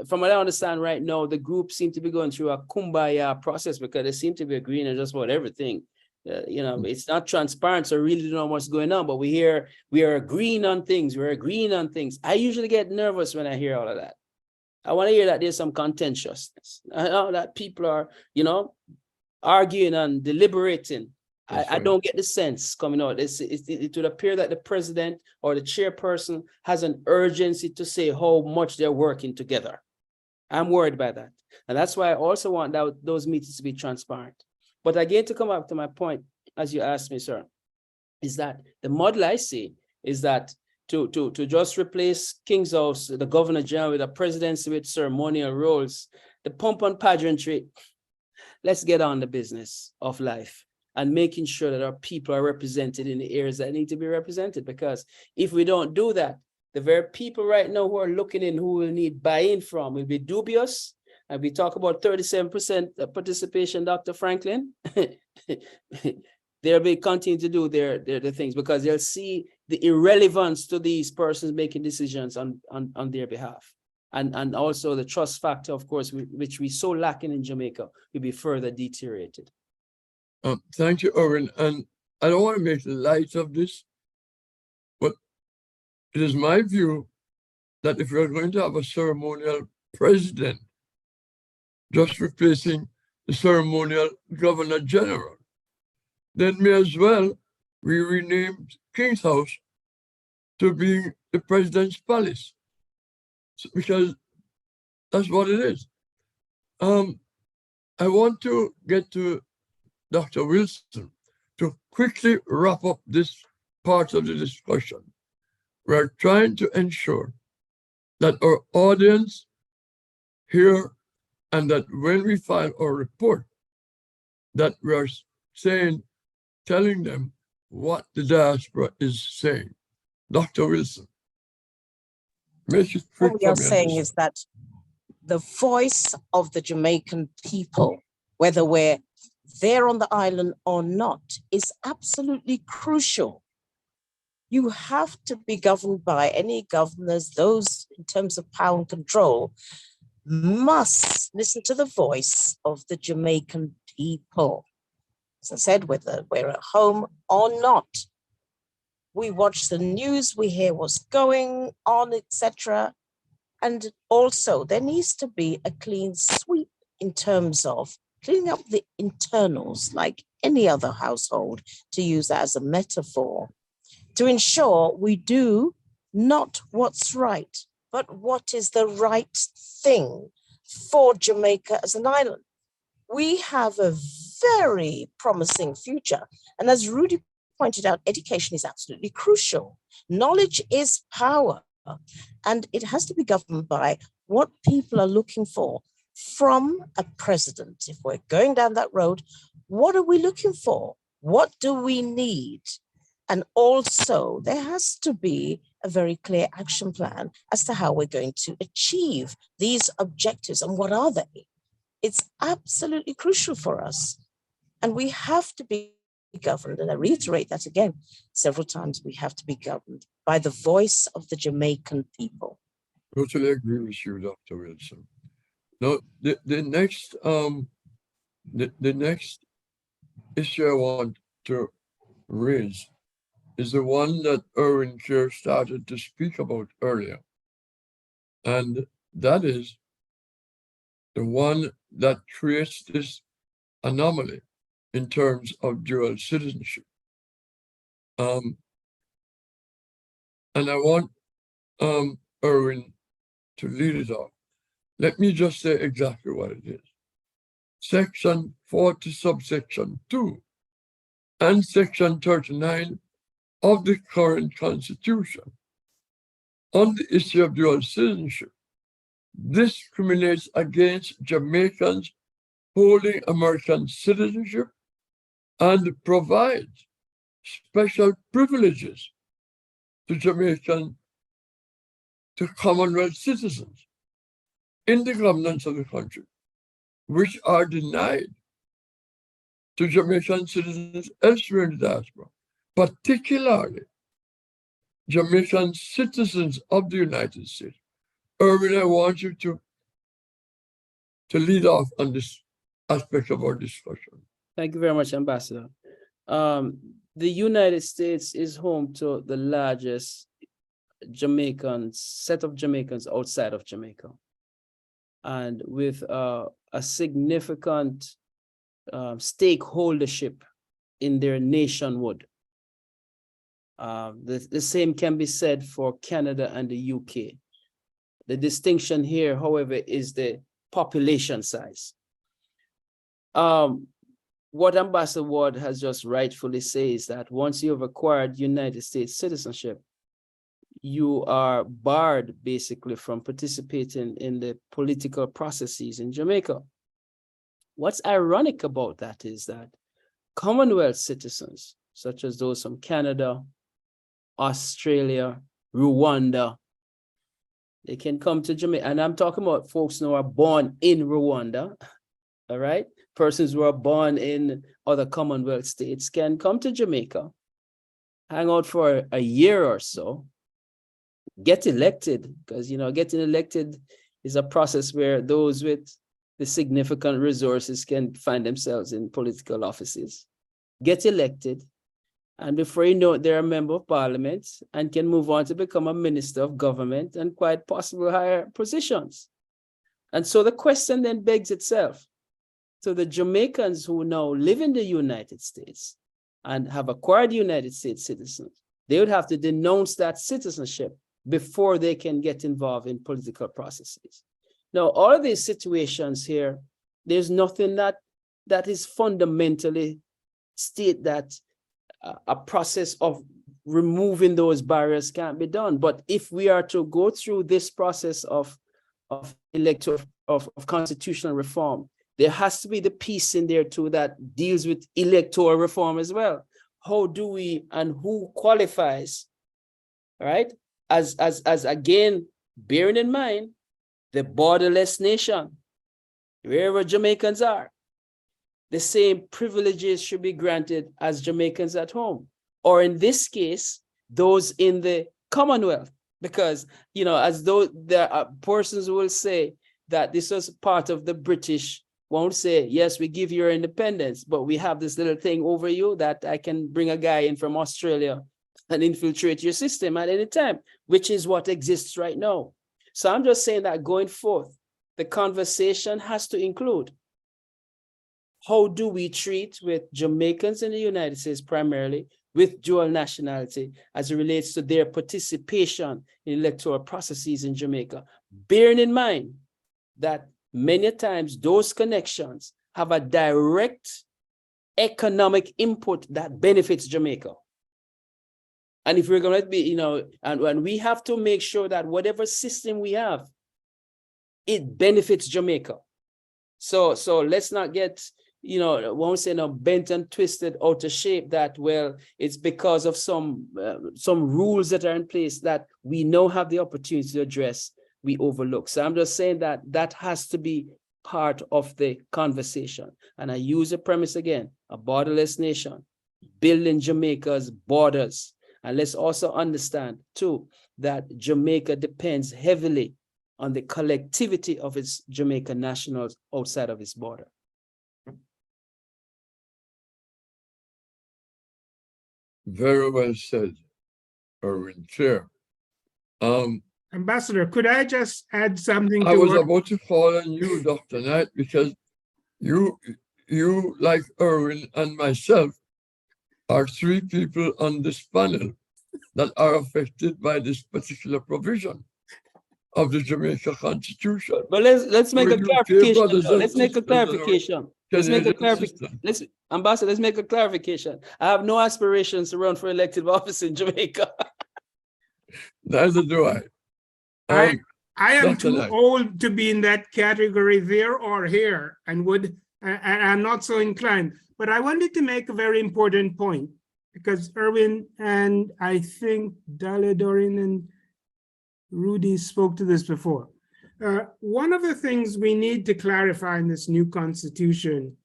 from what I understand right now, the group seem to be going through a kumbaya process because they seem to be agreeing on just about everything. It's not transparent, so really don't know what's going on, but we are agreeing on things, I usually get nervous when I hear all of that. I want to hear that there's some contentiousness. I know that people are, arguing and deliberating. I don't get the sense coming out. It would appear that the president or the chairperson has an urgency to say how much they're working together. I'm worried by that. And that's why I also want those meetings to be transparent. But again, to come back to my point, as you asked me, sir, is that the model I see is that to just replace King's House, the Governor General, with a presidency with ceremonial roles, the pomp and pageantry, let's get on the business of life and making sure that our people are represented in the areas that need to be represented. Because if we don't do that, the very people right now who are looking in, who will need buy-in from, will be dubious. And we talk about 37% participation, Dr. Franklin. They'll be continuing to do their things because they'll see the irrelevance to these persons making decisions on their behalf. And also the trust factor, of course, which we so lacking in Jamaica, will be further deteriorated. Thank you, Owen. And I don't want to make light of this, but it is my view that if we're going to have a ceremonial president, just replacing the ceremonial governor general, then may as well we rename King's House to being the president's palace, because that's what it is. I want to get to Dr. Wilson to quickly wrap up this part of the discussion. We're trying to ensure that our audience hear, and that when we file our report, that we are telling them what the diaspora is saying. Dr. Wilson, make it quick. What we are saying is that the voice of the Jamaican people, whether we're there on the island or not, is absolutely crucial. You have to be governed by any governors, those in terms of power and control, must listen to the voice of the Jamaican people. As I said, whether we're at home or not, we watch the news, we hear what's going on, etc. And also there needs to be a clean sweep in terms of cleaning up the internals, like any other household, to use that as a metaphor, to ensure we do not what's right, but what is the right thing for Jamaica as an island. We have a very promising future. And as Rudy pointed out, education is absolutely crucial. Knowledge is power, and it has to be governed by what people are looking for from a president. If we're going down that road, what are we looking for? What do we need? And also, there has to be a very clear action plan as to how we're going to achieve these objectives and what are they. It's absolutely crucial for us. And we have to be governed, and I reiterate that again several times, we have to be governed by the voice of the Jamaican people. Totally agree with you, Dr. Wilson. Now, the next issue I want to raise is the one that Erwin Kerr started to speak about earlier. And that is the one that creates this anomaly in terms of dual citizenship. And I want Erwin to lead it off. Let me just say exactly what it is. Section 40, subsection 2, and section 39 of the current Constitution on the issue of dual citizenship discriminates against Jamaicans holding American citizenship and provides special privileges to Jamaican, to Commonwealth citizens in the governance of the country, which are denied to Jamaican citizens elsewhere in the diaspora, particularly Jamaican citizens of the United States. Erwin, I want you to lead off on this aspect of our discussion. Thank you very much, Ambassador. The United States is home to the largest set of Jamaicans outside of Jamaica, and with a significant stakeholdership in their nationhood. The same can be said for Canada and the UK. The distinction here, however, is the population size. What Ambassador Ward has just rightfully said is that once you have acquired United States citizenship, you are barred basically from participating in the political processes in Jamaica. What's ironic about that is that Commonwealth citizens, such as those from Canada, Australia, Rwanda, they can come to Jamaica. And I'm talking about folks who are born in Rwanda, all right? Persons who are born in other Commonwealth states can come to Jamaica, hang out for a year or so, get elected, because, you know, getting elected is a process where those with the significant resources can find themselves in political offices, get elected, and before you know it, they're a member of parliament and can move on to become a minister of government and quite possibly higher positions. And so the question then begs itself. So the Jamaicans who now live in the United States and have acquired United States citizens, they would have to denounce that citizenship before they can get involved in political processes. Now, all of these situations here, there's nothing that is fundamentally state that a process of removing those barriers can't be done. But if we are to go through this process of constitutional reform, there has to be the piece in there too that deals with electoral reform as well. How do we and who qualifies, all right? As again, bearing in mind the borderless nation, wherever Jamaicans are, the same privileges should be granted as Jamaicans at home, or in this case, those in the Commonwealth, because, you know, as though there are persons who will say that this was part of the British, won't say, yes, we give you your independence, but we have this little thing over you that I can bring a guy in from Australia and infiltrate your system at any time, which is what exists right now. So I'm just saying that going forth, the conversation has to include, how do we treat with Jamaicans in the United States primarily with dual nationality as it relates to their participation in electoral processes in Jamaica, bearing in mind that many times those connections have a direct economic input that benefits Jamaica. And if we're going to be, you know, and we have to make sure that whatever system we have, it benefits Jamaica. So let's not get you know, one say no, bent and twisted out of shape, that, well, it's because of some rules that are in place that we now have the opportunity to address, we overlook. So I'm just saying that that has to be part of the conversation. And I use the premise again, a borderless nation, building Jamaica's borders. And let's also understand too, that Jamaica depends heavily on the collectivity of its Jamaican nationals outside of its border. Very well said, Erwin Chair. Ambassador, could I just add something I to was what? about to call on you, Dr. Knight, because you, like Erwin and myself, are three people on this panel that are affected by this particular provision of the Jamaica Constitution. But let's make a clarification. Let's make a clarification. Let's make a clarification. Ambassador, let's make a clarification. I have no aspirations to run for elective office in Jamaica. Neither do I. I am Dr. too Knight. old to be in that category there or here, and I'm not so inclined. But I wanted to make a very important point, because Erwin and I think Dale, Doreen, and Rudy spoke to this before. One of the things we need to clarify in this new constitution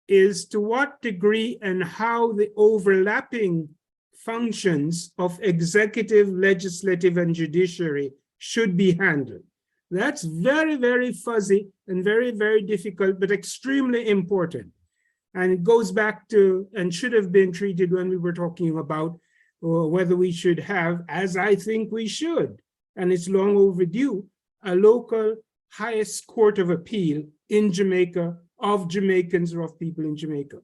is to what degree and how the overlapping functions of executive, legislative, and judiciary should be handled. That's very, very fuzzy and very, very difficult, but extremely important. And it goes back to, and should have been treated when we were talking about whether we should have, as I think we should, and it's long overdue, a local highest court of appeal in Jamaica of Jamaicans or of people in Jamaica.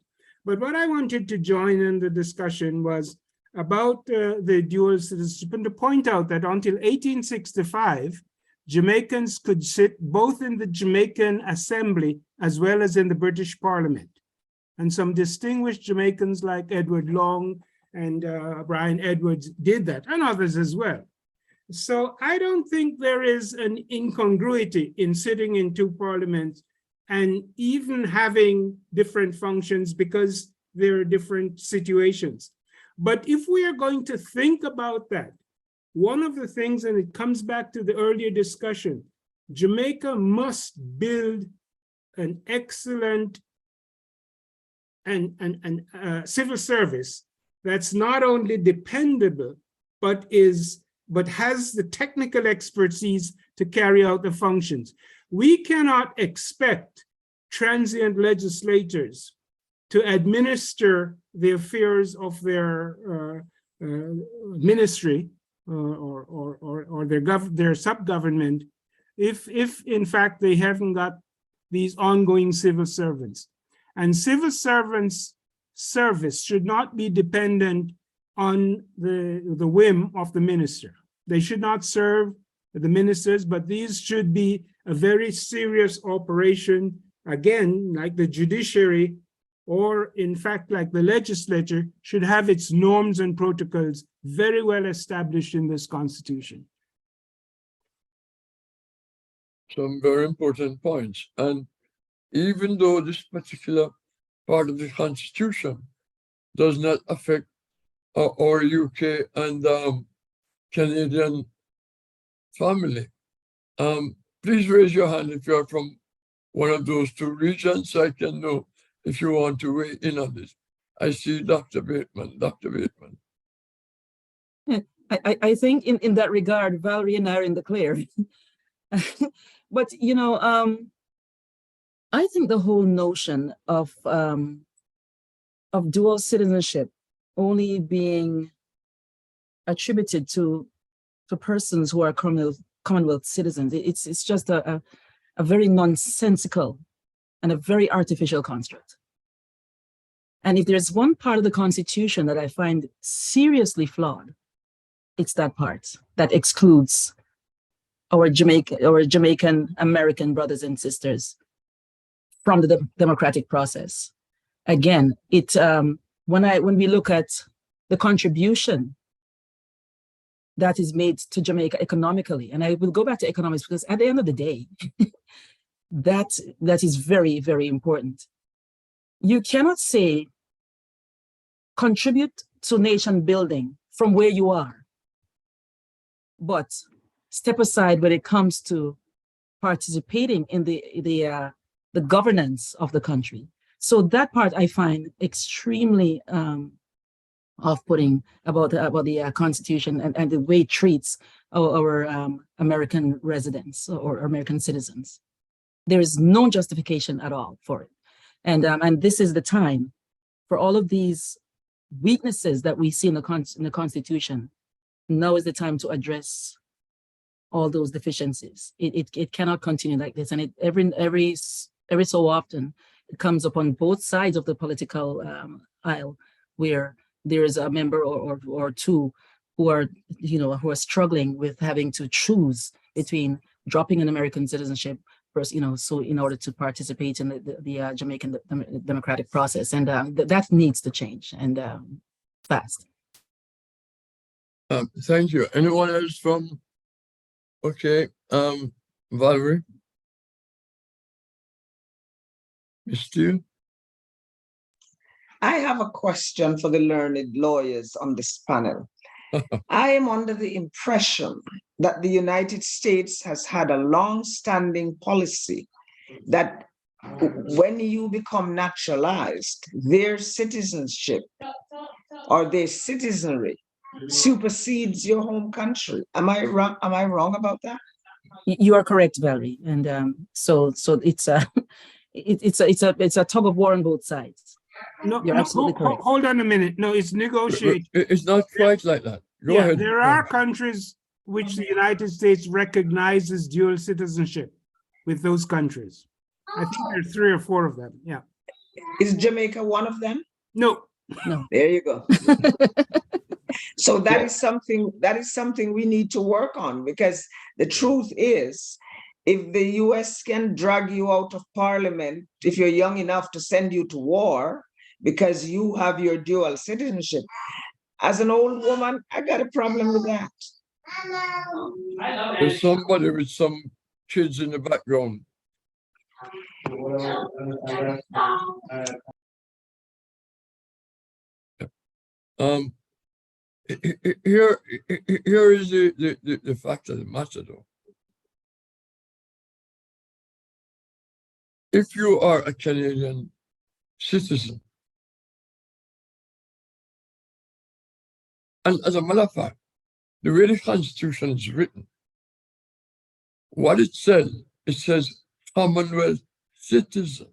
But what I wanted to join in the discussion was about the dual citizenship, and to point out that until 1865, Jamaicans could sit both in the Jamaican Assembly as well as in the British Parliament. And some distinguished Jamaicans like Edward Long and Brian Edwards did that, and others as well. So I don't think there is an incongruity in sitting in two parliaments and even having different functions because there are different situations. But if we are going to think about that, one of the things, and it comes back to the earlier discussion, Jamaica must build an excellent and civil service that's not only dependable, but has the technical expertise to carry out the functions. We cannot expect transient legislators to administer the affairs of their ministry or their sub-government if in fact they haven't got these ongoing civil servants. And civil servants' service should not be dependent on the whim of the minister. They should not serve the ministers, but these should be a very serious operation, again, like the judiciary, or in fact, like the legislature, should have its norms and protocols very well established in this constitution. Some very important points. And even though this particular part of the Constitution does not affect our UK and Canadian family, please raise your hand if you are from one of those two regions so I can know if you want to weigh in on this. I see Dr. Bateman. Dr. Bateman. I think in that regard, Valerie and I are in the clear. But, you know, I think the whole notion of dual citizenship only being attributed to persons who are Commonwealth citizens, it's just a very nonsensical and a very artificial construct. And if there's one part of the Constitution that I find seriously flawed, it's that part that excludes our Jamaican American brothers and sisters from the democratic process. Again, when we look at the contribution that is made to Jamaica economically, and I will go back to economics because at the end of the day, that is very, very important. you cannot say contribute to nation building from where you are, but step aside when it comes to participating in the governance of the country. So that part I find extremely off-putting about the Constitution and the way it treats our American residents or American citizens. There is no justification at all for it, and this is the time for all of these weaknesses that we see in the Constitution. Now is the time to address all those deficiencies. It cannot continue like this, and every so often it comes up on both sides of the political aisle, where there is a member or two who are struggling with having to choose between dropping an American citizenship first, so in order to participate in the Jamaican democratic process, and that needs to change, and fast. Thank you. Anyone else from? Okay, Valerie. Ms. Steele? I have a question for the learned lawyers on this panel. I am under the impression that the United States has had a long-standing policy that when you become naturalized, their citizenship or their citizenry supersedes your home country. Am I wrong? Am I wrong about that? You are correct, Valerie, and so it's a it's a tug of war on both sides. No, You're absolutely correct. Hold on a minute. No, it's negotiate. It's not quite like that. Go ahead. There are countries which the United States recognizes dual citizenship with those countries. I think there are 3 or 4 of them. Yeah. Is Jamaica one of them? No. No. There you go. So that is something we need to work on, because the truth is, if the US can drag you out of parliament, if you're young enough to send you to war because you have your dual citizenship, as an old woman, I got a problem with that. There's somebody with some kids in the background. Here is the fact of the matter, though. If you are a Canadian citizen, and as a matter of fact, the way the Constitution is written, what it says Commonwealth citizens.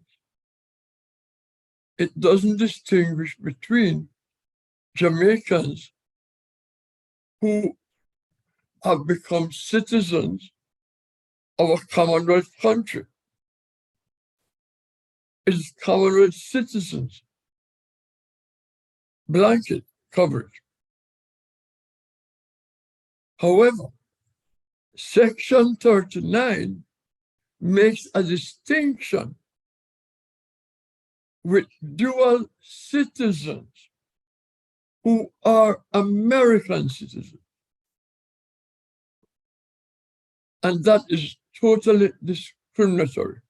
It doesn't distinguish between Jamaicans who have become citizens of a Commonwealth country. It's Commonwealth citizens. Blanket coverage. However, Section 39 makes a distinction with dual citizens who are American citizens. And that is totally discriminatory.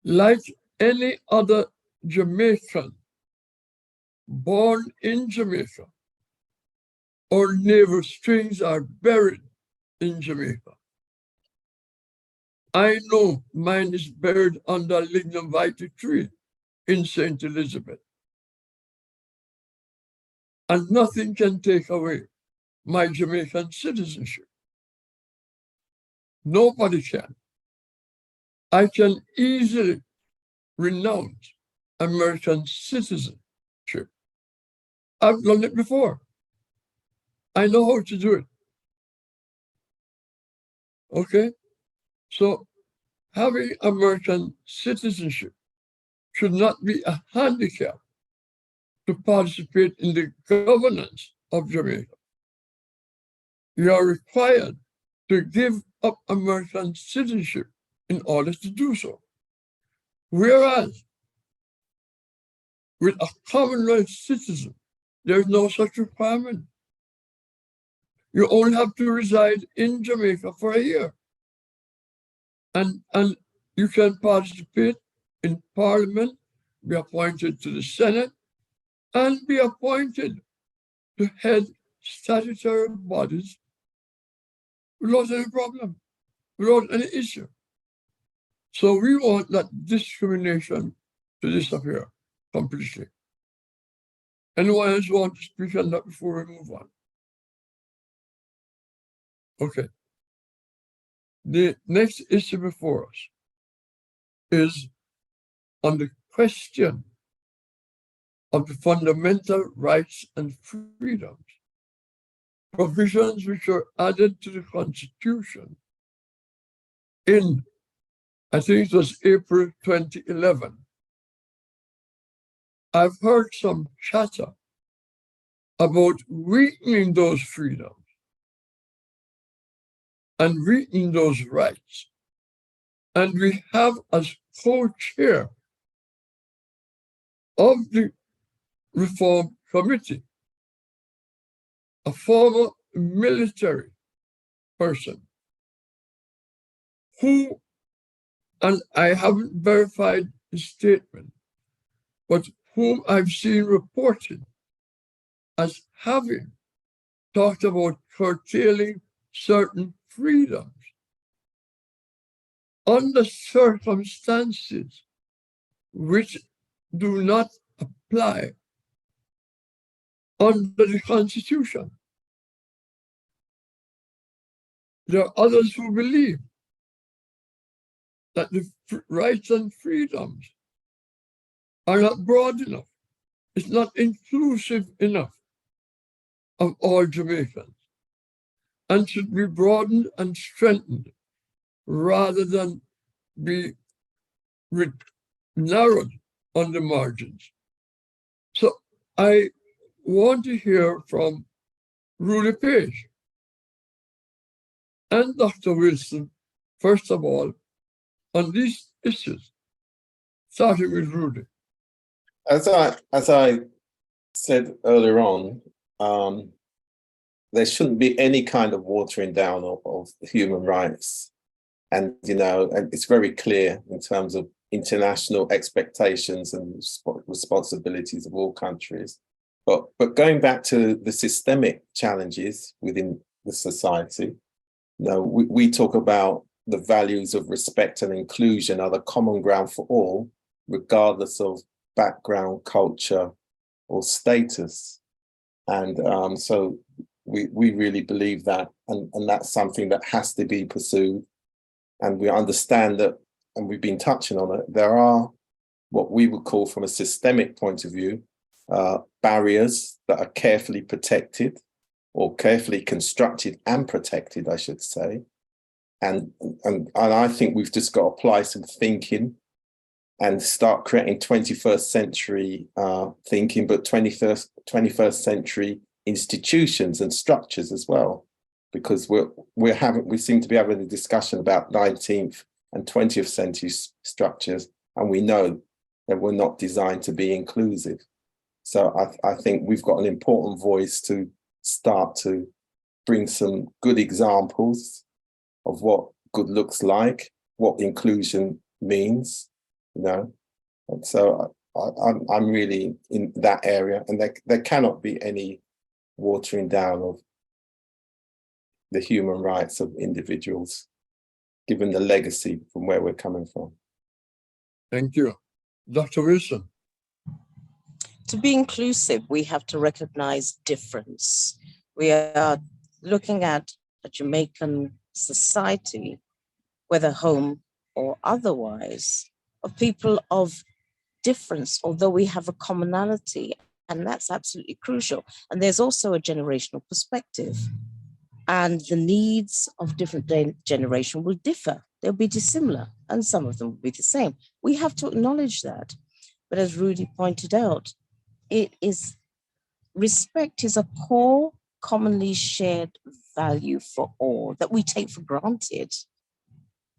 Like any other Jamaican born in Jamaica, or navel strings are buried in Jamaica. I know mine is buried under a lignum vitae tree in St. Elizabeth. And nothing can take away my Jamaican citizenship. Nobody can. I can easily renounce American citizenship. I've done it before. I know how to do it. Okay? So having American citizenship should not be a handicap to participate in the governance of Jamaica. You are required to give up American citizenship in order to do so. Whereas with a Commonwealth citizen, there's no such requirement. You only have to reside in Jamaica for a year. And you can participate in parliament, be appointed to the Senate and be appointed to head statutory bodies without any problem, without any issue. So we want that discrimination to disappear completely. Anyone else want to speak on that before we move on? Okay. The next issue before us is on the question of the fundamental rights and freedoms, provisions which were added to the Constitution in, I think it was April 2011. I've heard some chatter about weakening those freedoms and weakening those rights. And we have as co-chair of the Reform Committee a former military person who, and I haven't verified his statement, but whom I've seen reported as having talked about curtailing certain freedoms under circumstances which do not apply under the Constitution. There are others who believe that the rights and freedoms are not broad enough. It's not inclusive enough of all Jamaicans and should be broadened and strengthened rather than be narrowed on the margins. So I want to hear from Rudy Page and Dr. Wilson, first of all, on these issues, starting with Rudy. As I said earlier on, there shouldn't be any kind of watering down of human rights. And, and it's very clear in terms of international expectations and responsibilities of all countries. But going back to the systemic challenges within the society, we talk about the values of respect and inclusion are the common ground for all, regardless of background, culture, or status. And so we really believe that, and that's something that has to be pursued. And we understand that, and we've been touching on it, there are what we would call from a systemic point of view, barriers that are carefully protected or carefully constructed and protected, I should say. And I think we've just got to apply some thinking and start creating 21st century thinking, but 21st century institutions and structures as well, because we seem to be having a discussion about 19th and 20th century structures, and we know that we're not designed to be inclusive. So I think we've got an important voice to start to bring some good examples of what good looks like, what inclusion means, And so I'm really in that area, and there cannot be any watering down of the human rights of individuals, given the legacy from where we're coming from. Thank you. Dr. Wilson. To be inclusive, we have to recognize difference. We are looking at a Jamaican society, whether home or otherwise, of people of difference, although we have a commonality, and that's absolutely crucial. And there's also a generational perspective, and the needs of different generation will differ. They'll be dissimilar, and some of them will be the same. We have to acknowledge that. But as Rudy pointed out, respect is a core, commonly shared value for all that we take for granted.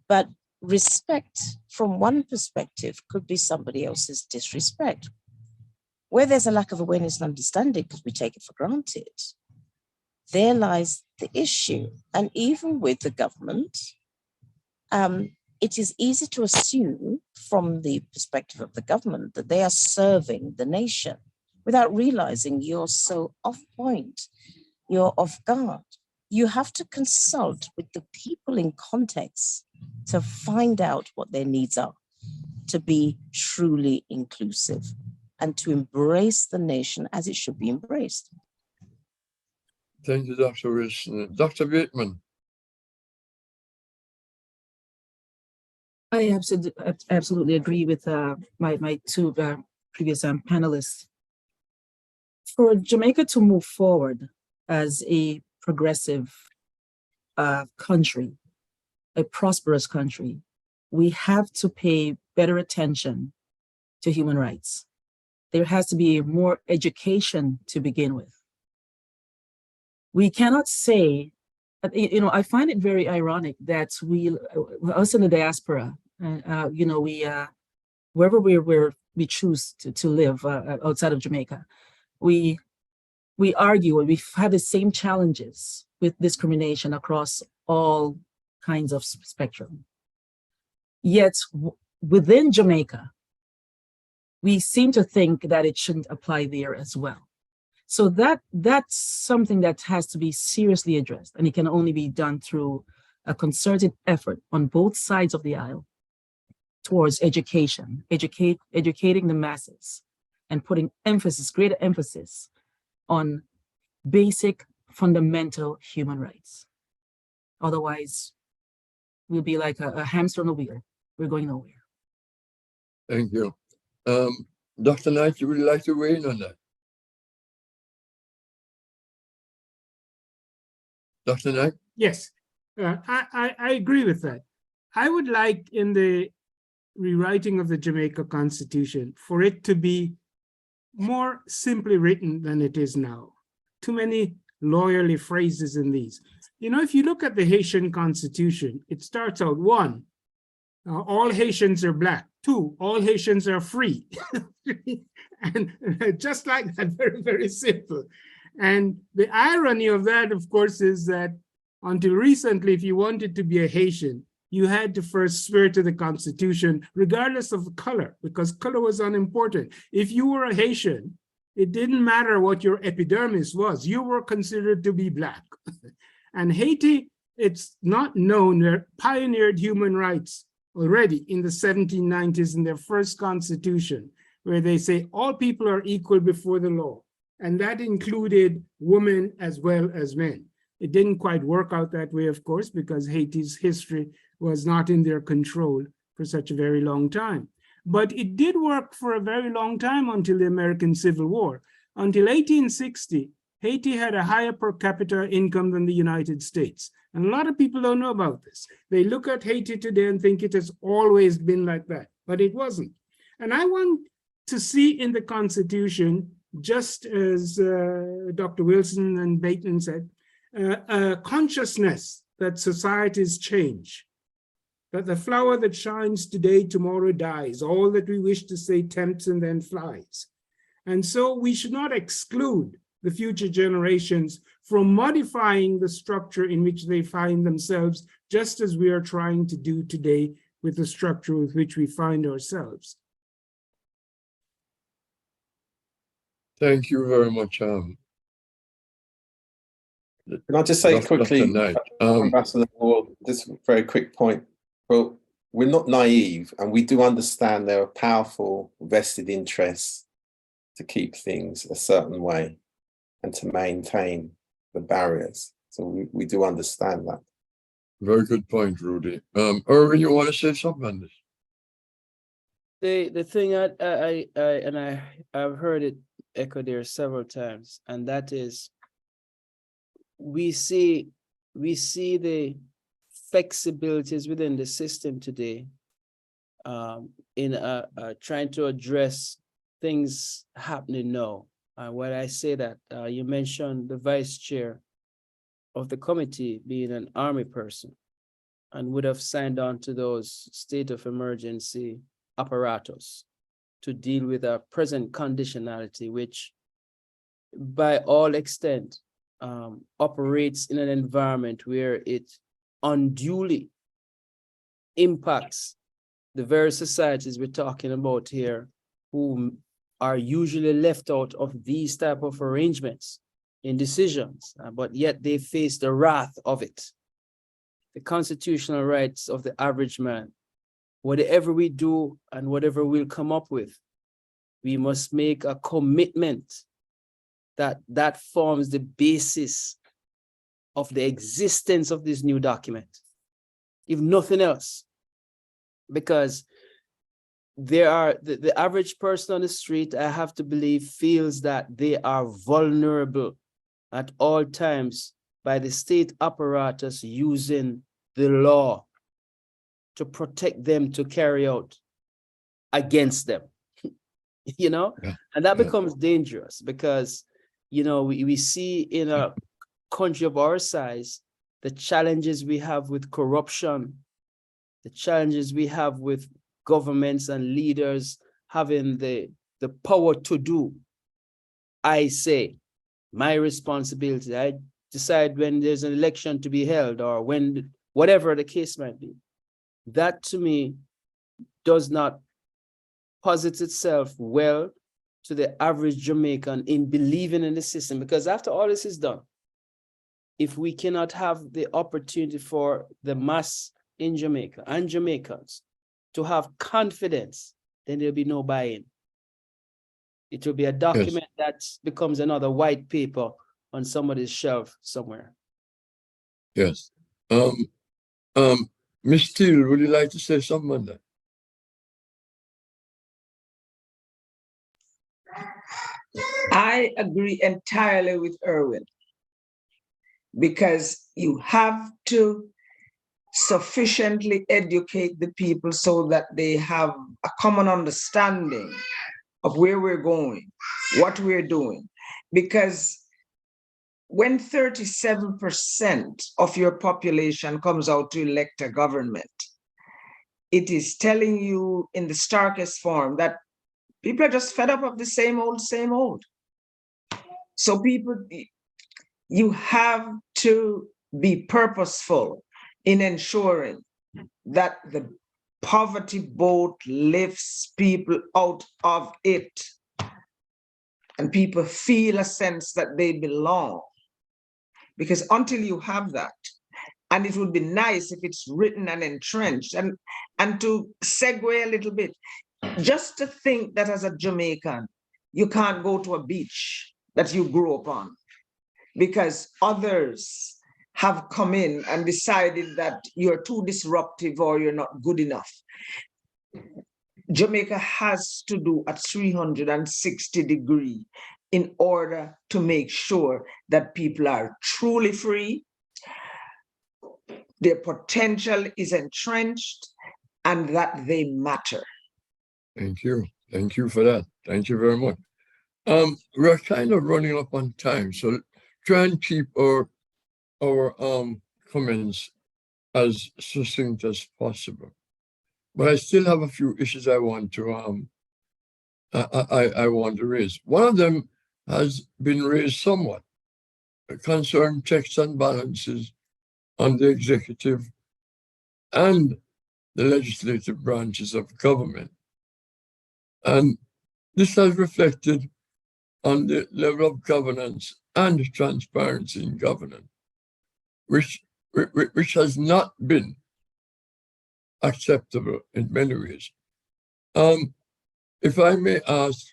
But respect from one perspective could be somebody else's disrespect. Where there's a lack of awareness and understanding because we take it for granted, there lies the issue. And even with the government, it is easy to assume from the perspective of the government that they are serving the nation without realizing you're so off point, you're off guard. You have to consult with the people in context to find out what their needs are, to be truly inclusive and to embrace the nation as it should be embraced. Thank you, Dr. Wilson. Dr. Bateman. I absolutely agree with my two previous panelists. For Jamaica to move forward as a progressive country, a prosperous country, we have to pay better attention to human rights. There has to be more education to begin with. We cannot say, I find it very ironic that us in the diaspora, wherever we choose to live outside of Jamaica, we argue and we have the same challenges with discrimination across all kinds of spectrum. Yet within Jamaica, we seem to think that it shouldn't apply there as well. So that's something that has to be seriously addressed, and it can only be done through a concerted effort on both sides of the aisle towards education, educating the masses, and putting greater emphasis on basic, fundamental human rights. Otherwise, we'll be like a hamster on a wheel. We're going nowhere. Thank you. Dr. Knight, you would like to weigh in on that? Dr. Knight? Yes, I agree with that. I would like in the rewriting of the Jamaica Constitution for it to be more simply written than it is now. Too many lawyerly phrases in these. If you look at the Haitian Constitution, it starts out 1, all Haitians are Black. 2, all Haitians are free. And just like that, very, very simple. And the irony of that, of course, is that until recently, if you wanted to be a Haitian, you had to first swear to the Constitution, regardless of color, because color was unimportant. If you were a Haitian, it didn't matter what your epidermis was. You were considered to be Black. And Haiti, it's not known, they pioneered human rights already in the 1790s in their first constitution, where they say all people are equal before the law. And that included women as well as men. It didn't quite work out that way, of course, because Haiti's history was not in their control for such a very long time. But it did work for a very long time until the American Civil War. Until 1860, Haiti had a higher per capita income than the United States. And a lot of people don't know about this. They look at Haiti today and think it has always been like that, but it wasn't. And I want to see in the Constitution, just as Dr. Wilson and Bateman said, a consciousness that societies change, that the flower that shines today, tomorrow dies. All that we wish to say tempts and then flies. And so we should not exclude the future generations from modifying the structure in which they find themselves, just as we are trying to do today with the structure with which we find ourselves. Thank you very much. Can I just say quickly, Ambassador Ward, just a very quick point. Well, we're not naive, and we do understand there are powerful vested interests to keep things a certain way and to maintain the barriers. So we do understand that. Very good point, Rudy. Irwin, you want to say something on this? The thing I've heard it echoed there several times, and that is we see the flexibilities within the system today in trying to address things happening now. When I say that, you mentioned the vice chair of the committee being an army person and would have signed on to those state of emergency apparatus to deal with our present conditionality, which by all extent operates in an environment where it unduly impacts the very societies we're talking about here, who are usually left out of these type of arrangements in decisions, but yet they face the wrath of it. The constitutional rights of the average man. Whatever we do and whatever we'll come up with, we must make a commitment that that forms the basis of the existence of this new document, if nothing else. Because there are the average person on the street, I have to believe, feels that they are vulnerable at all times by the state apparatus using the law to protect them, to carry out against them, you know? Yeah. And that becomes dangerous because, you know, we see in a country of our size, the challenges we have with corruption, the challenges we have with governments and leaders having the power to do. I say, my responsibility, I decide when there's an election to be held or when, whatever the case might be. That to me does not posit itself well to the average Jamaican in believing in the system, because after all this is done, if we cannot have the opportunity for the mass in Jamaica and Jamaicans to have confidence, then there'll be no buy-in. It will be a document that becomes another white paper on somebody's shelf somewhere. Yes. Ms. Steele, would you like to say something on that? I agree entirely with Erwin, because you have to sufficiently educate the people so that they have a common understanding of where we're going, what we're doing. Because when 37% of your population comes out to elect a government, it is telling you in the starkest form that people are just fed up of the same old, same old. So people, you have to be purposeful in ensuring that the poverty boat lifts people out of it and people feel a sense that they belong. Because until you have that, and it would be nice if it's written and entrenched, and to segue a little bit, just to think that as a Jamaican, you can't go to a beach that you grew up on because others have come in and decided that you're too disruptive or you're not good enough. Jamaica has to do a 360-degree in order to make sure that people are truly free, their potential is entrenched, and that they matter. Thank you. Thank you for that. Thank you very much. We're kind of running up on time, so try and keep our comments as succinct as possible. But I still have a few issues I want to I want to raise. One of them has been raised somewhat, concern checks and balances on the executive and the legislative branches of government. And this has reflected on the level of governance and transparency in governance, which has not been acceptable in many ways. If I may ask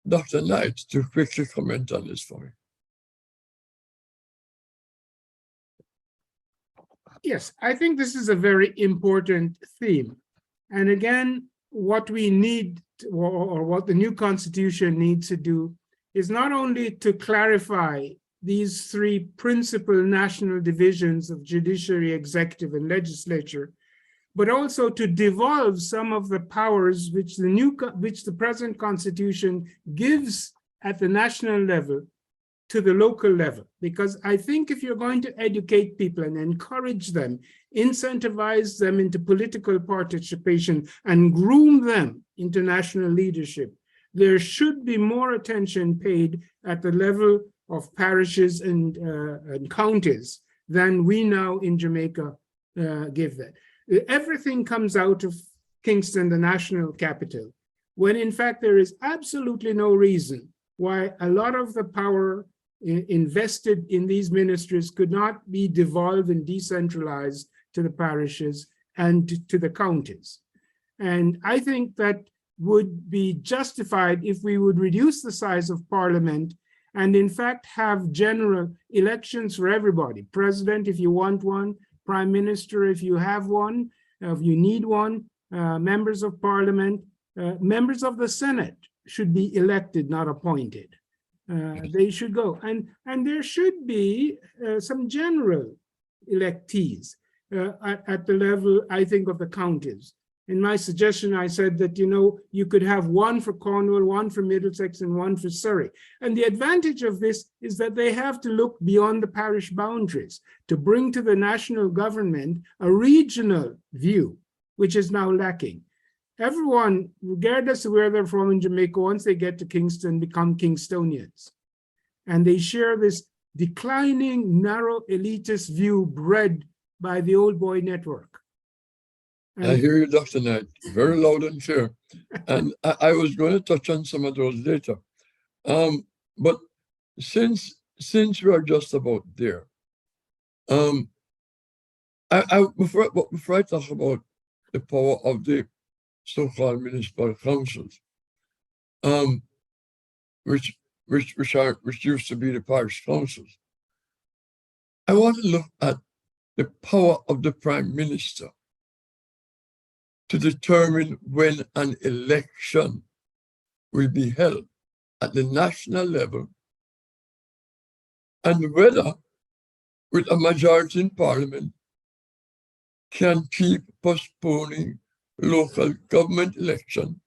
Dr. Knight to quickly comment on this for me. Yes, I think this is a very important theme. And again, what we need, or what the new constitution needs to do, is not only to clarify these three principal national divisions of judiciary, executive, and legislature, but also to devolve some of the powers which the present constitution gives at the national level to the local level. Because I think if you're going to educate people and encourage them, incentivize them into political participation, and groom them into national leadership, there should be more attention paid at the level of parishes and counties than we now in Jamaica give that. Everything comes out of Kingston, the national capital, when in fact there is absolutely no reason why a lot of the power invested in these ministries could not be devolved and decentralized to the parishes and to the counties. And I think that would be justified if we would reduce the size of Parliament and in fact have general elections for everybody. President, if you want one, Prime Minister, if you have one, if you need one, members of Parliament, members of the Senate should be elected, not appointed. They should go. And there should be some general electees at the level, I think, of the counties. In my suggestion, I said that, you could have one for Cornwall, one for Middlesex, and one for Surrey. And the advantage of this is that they have to look beyond the parish boundaries to bring to the national government a regional view, which is now lacking. Everyone, regardless of where they're from in Jamaica, once they get to Kingston, become Kingstonians. And they share this declining, narrow, elitist view bred by the old boy network. I hear you, Dr. Knight, very loud and clear. And I was going to touch on some of those later. But since we are just about there, before I talk about the power of the so-called municipal councils, which used to be the parish councils, I want to look at the power of the Prime Minister to determine when an election will be held at the national level and whether, with a majority in Parliament, can keep postponing local government election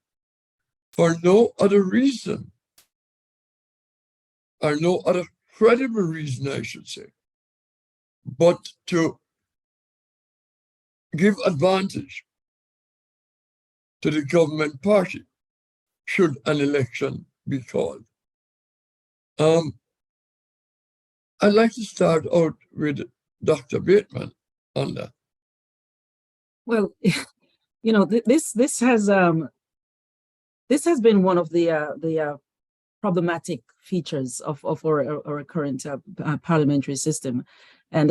for no other reason, or no other credible reason, I should say, but to give advantage to the government party should an election be called. I'd like to start out with Dr. Bateman on that. Well, this has been one of the problematic features of our current parliamentary system, and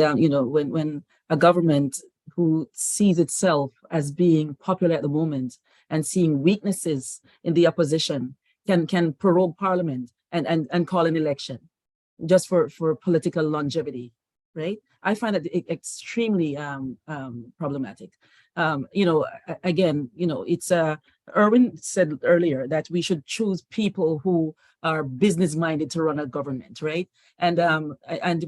when a government who sees itself as being popular at the moment and seeing weaknesses in the opposition can prorogue Parliament and call an election just for political longevity, right? I find that extremely problematic. It's Erwin said earlier that we should choose people who are business-minded to run a government, right? And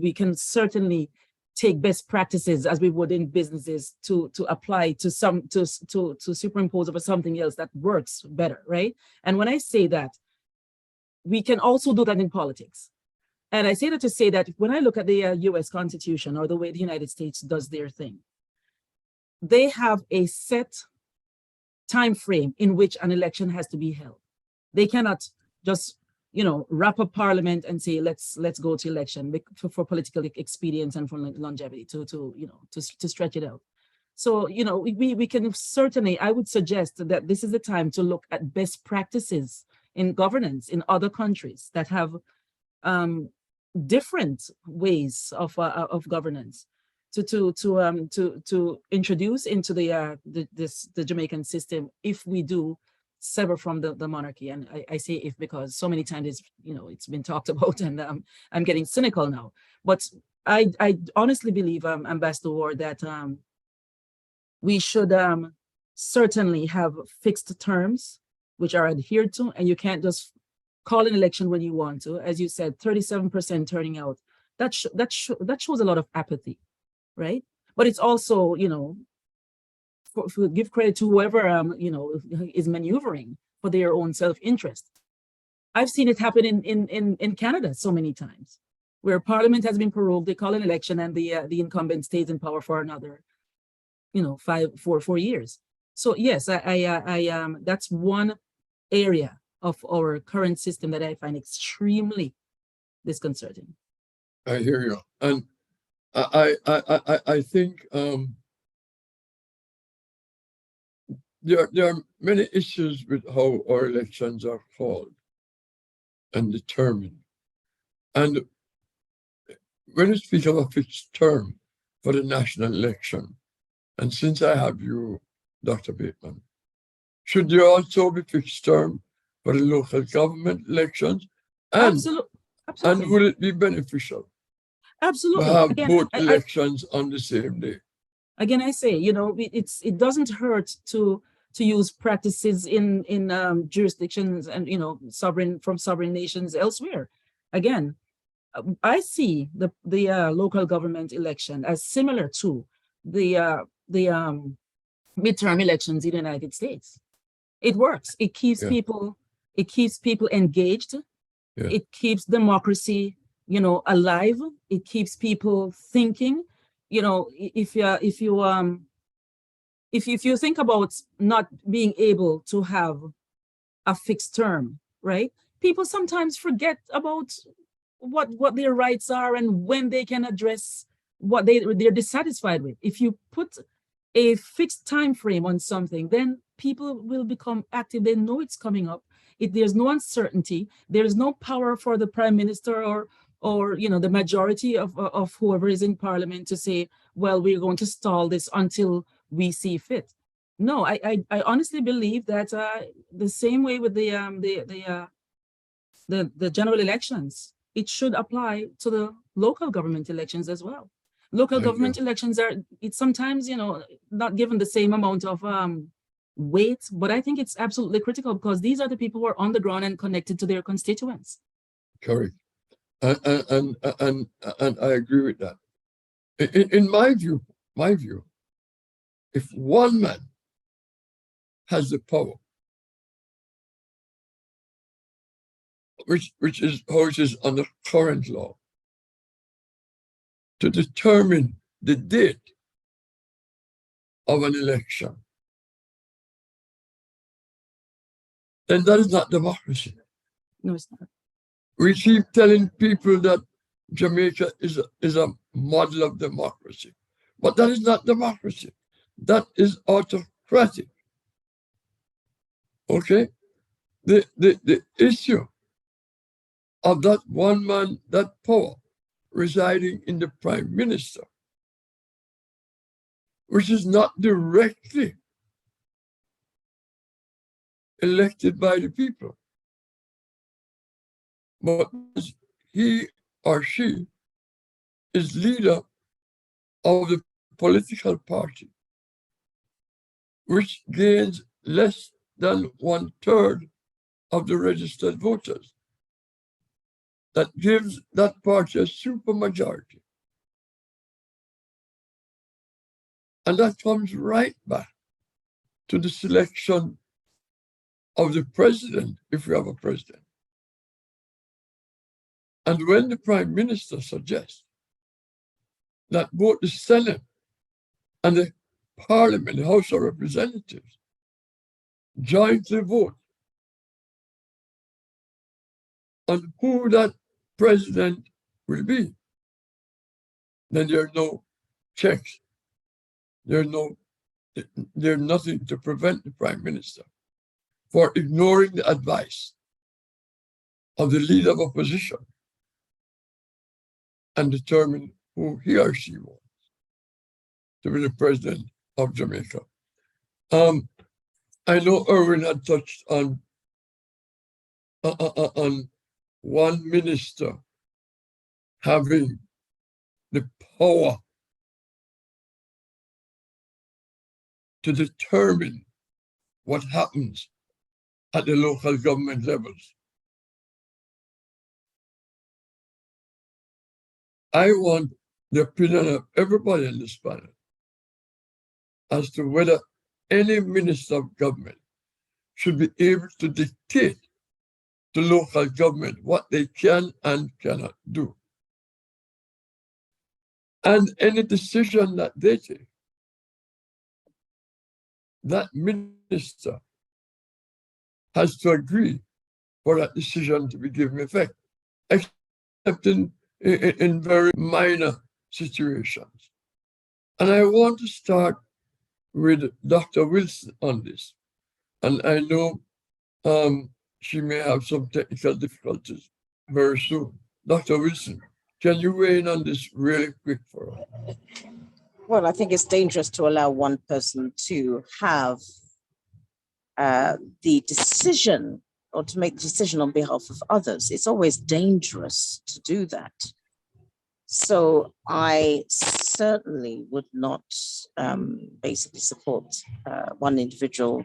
we can certainly take best practices as we would in businesses to apply to superimpose over something else that works better, right? And when I say that, we can also do that in politics. And I say that to say that when I look at the US Constitution or the way the United States does their thing, they have a set time frame in which an election has to be held. They cannot just wrap up Parliament and say let's go to election for political expedience and for longevity to stretch it out. So we can certainly, I would suggest that this is the time to look at best practices in governance in other countries that have different ways of governance to introduce into the Jamaican system if we do sever from the monarchy. And I say if because so many times it's been talked about, and I'm getting cynical now. But I honestly believe, Ambassador Ward, that we should certainly have fixed terms which are adhered to, and you can't just call an election when you want to. As you said, 37% turning out. That shows a lot of apathy, right? But it's also, for give credit to whoever is maneuvering for their own self-interest. I've seen it happen in Canada so many times, where Parliament has been prorogued, they call an election, and the incumbent stays in power for another, 4 years. So yes, I that's one area of our current system that I find extremely disconcerting. I hear you, and I think there are many issues with how our elections are called and determined. And when you speak of a fixed term for the national election, and since I have you, Dr. Bateman, should there also be fixed term for the local government elections? And, Absolutely. and would it be beneficial to Absolutely. have Again, both elections on the same day? Again, I say, you know, it doesn't hurt to use practices in jurisdictions and, you know, sovereign nations elsewhere. Again, I see the local government election as similar to the midterm elections in the United States. It works. It keeps people engaged. Yeah. It keeps democracy, you know, alive. It keeps people thinking. You know, if you think about not being able to have a fixed term, right? People sometimes forget about what their rights are and when they can address what they're dissatisfied with. If you put a fixed time frame on something, then people will become active. They know it's coming up. There's no uncertainty. There's no power for the prime minister or you know, the majority of whoever is in parliament to say, well, we're going to stall this until we see fit. No, I honestly believe that the same way with the general elections, it should apply to the local government elections as well. Local government elections it's sometimes, you know, not given the same amount of weight, but I think it's absolutely critical because these are the people who are on the ground and connected to their constituents. Correct. And I agree with that. In my view, if one man has the power, which is how it is under current law, to determine the date of an election, then that is not democracy. No, it's not. We keep telling people that Jamaica is a model of democracy, but that is not democracy. That is autocratic. Okay? The issue of that one man, that power residing in the prime minister, which is not directly elected by the people, but he or she is leader of the political party, which gains less than 1/3 of the registered voters. That gives that party a supermajority. And that comes right back to the selection of the president, if we have a president. And when the prime minister suggests that both the Senate and the Parliament, the House of Representatives, jointly vote on who that president will be, then there are no checks. There's nothing to prevent the prime minister for ignoring the advice of the leader of opposition and determine who he or she wants to be the president of Jamaica. I know Erwin had touched on one minister having the power to determine what happens at the local government levels. I want the opinion of everybody on this panel as to whether any minister of government should be able to dictate to local government what they can and cannot do. And any decision that they take, that minister has to agree for that decision to be given effect, except in very minor situations. And I want to start with Dr. Wilson on this. And I know she may have some technical difficulties very soon. Dr. Wilson, can you weigh in on this really quick for us? Well, I think it's dangerous to allow one person to have the decision or to make the decision on behalf of others. It's always dangerous to do that. So I certainly would not basically support one individual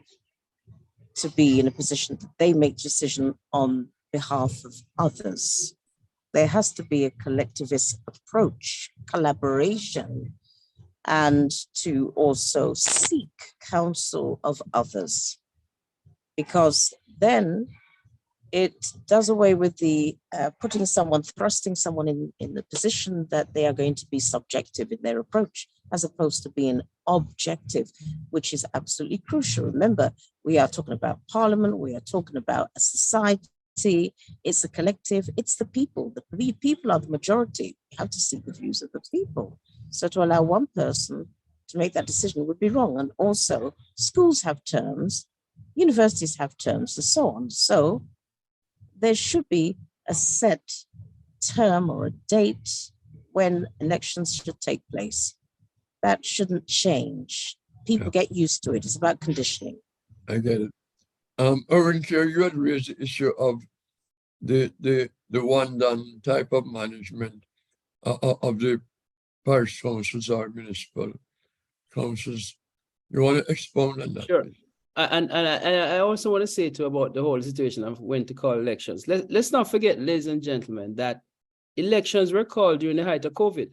to be in a position that they make decision on behalf of others. There has to be a collectivist approach, collaboration, and to also seek counsel of others, because then it does away with the thrusting someone in the position that they are going to be subjective in their approach, as opposed to being objective, which is absolutely crucial. Remember, we are talking about Parliament, we are talking about a society, it's a collective, it's the people. The people are the majority. We have to seek the views of the people. So to allow one person to make that decision would be wrong. And also, schools have terms, universities have terms, and so on. So there should be a set term or a date when elections should take place. That shouldn't change. People get used to it. It's about conditioning. I get it. Owen Kerr, you had raised the issue of the one done type of management of the parish councils or municipal councils. You want to expound on that? Sure. And I also want to say too about the whole situation of when to call elections. Let's not forget, ladies and gentlemen, that elections were called during the height of COVID.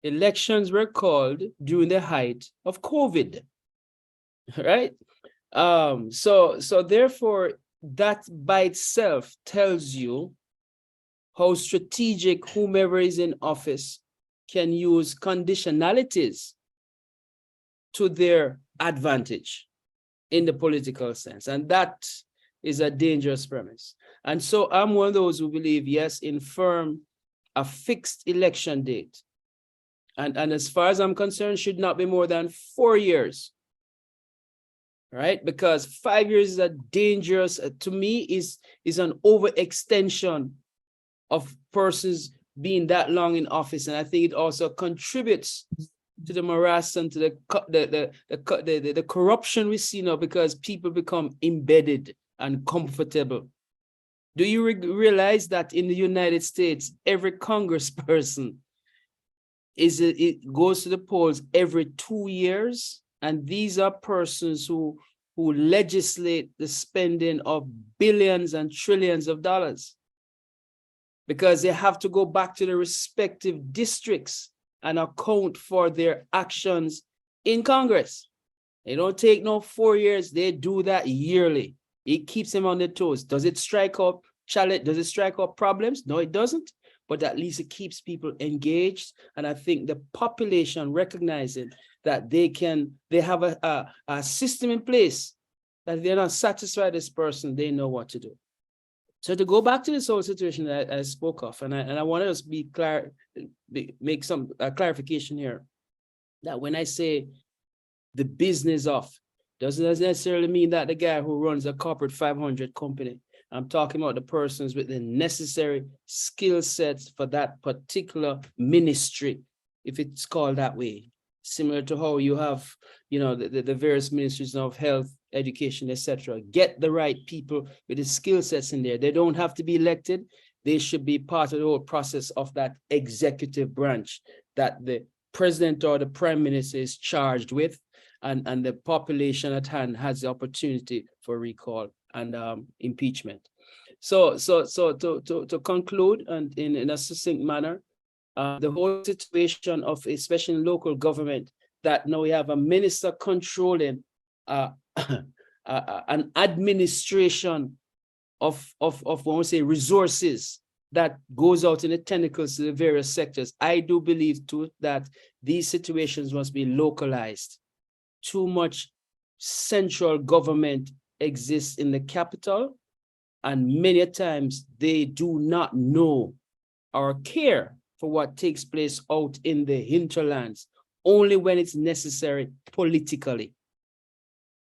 Elections were called during the height of COVID, right? So therefore, that by itself tells you how strategic whomever is in office can use conditionalities to their advantage in the political sense. And that is a dangerous premise. And so I'm one of those who believe, yes, infirm a fixed election date. And as far as I'm concerned, should not be more than 4 years. Right? Because 5 years is a dangerous, to me, is an overextension of persons being that long in office. And I think it also contributes to the morass and to the corruption we see now, because people become embedded and comfortable. Do you realize that in the United States, every congressperson it goes to the polls every 2 years? And these are persons who legislate the spending of billions and trillions of dollars, because they have to go back to the respective districts and account for their actions in Congress. They don't take no 4 years, they do that yearly. It keeps them on their toes. Does it strike up challenge? Does it strike up problems? No, it doesn't. But at least it keeps people engaged. And I think the population recognizing that they have a system in place, that if they're not satisfied with this person, they know what to do. So to go back to this whole situation that I spoke of, and I want to just be clear, make some clarification here, that when I say the business of, doesn't necessarily mean that the guy who runs a corporate 500 company. I'm talking about the persons with the necessary skill sets for that particular ministry, if it's called that way. Similar to how you have, the various ministries of health, education, etc. Get the right people with the skill sets in there. They don't have to be elected. They should be part of the whole process of that executive branch that the president or the prime minister is charged with, and the population at hand has the opportunity for recall and impeachment. So to conclude, and in a succinct manner, the whole situation of, especially in local government, that now we have a minister controlling an administration of when we say resources that goes out in the tentacles to the various sectors. I do believe too that these situations must be localized. Too much central government exists in the capital, and many times they do not know or care for what takes place out in the hinterlands, only when it's necessary politically.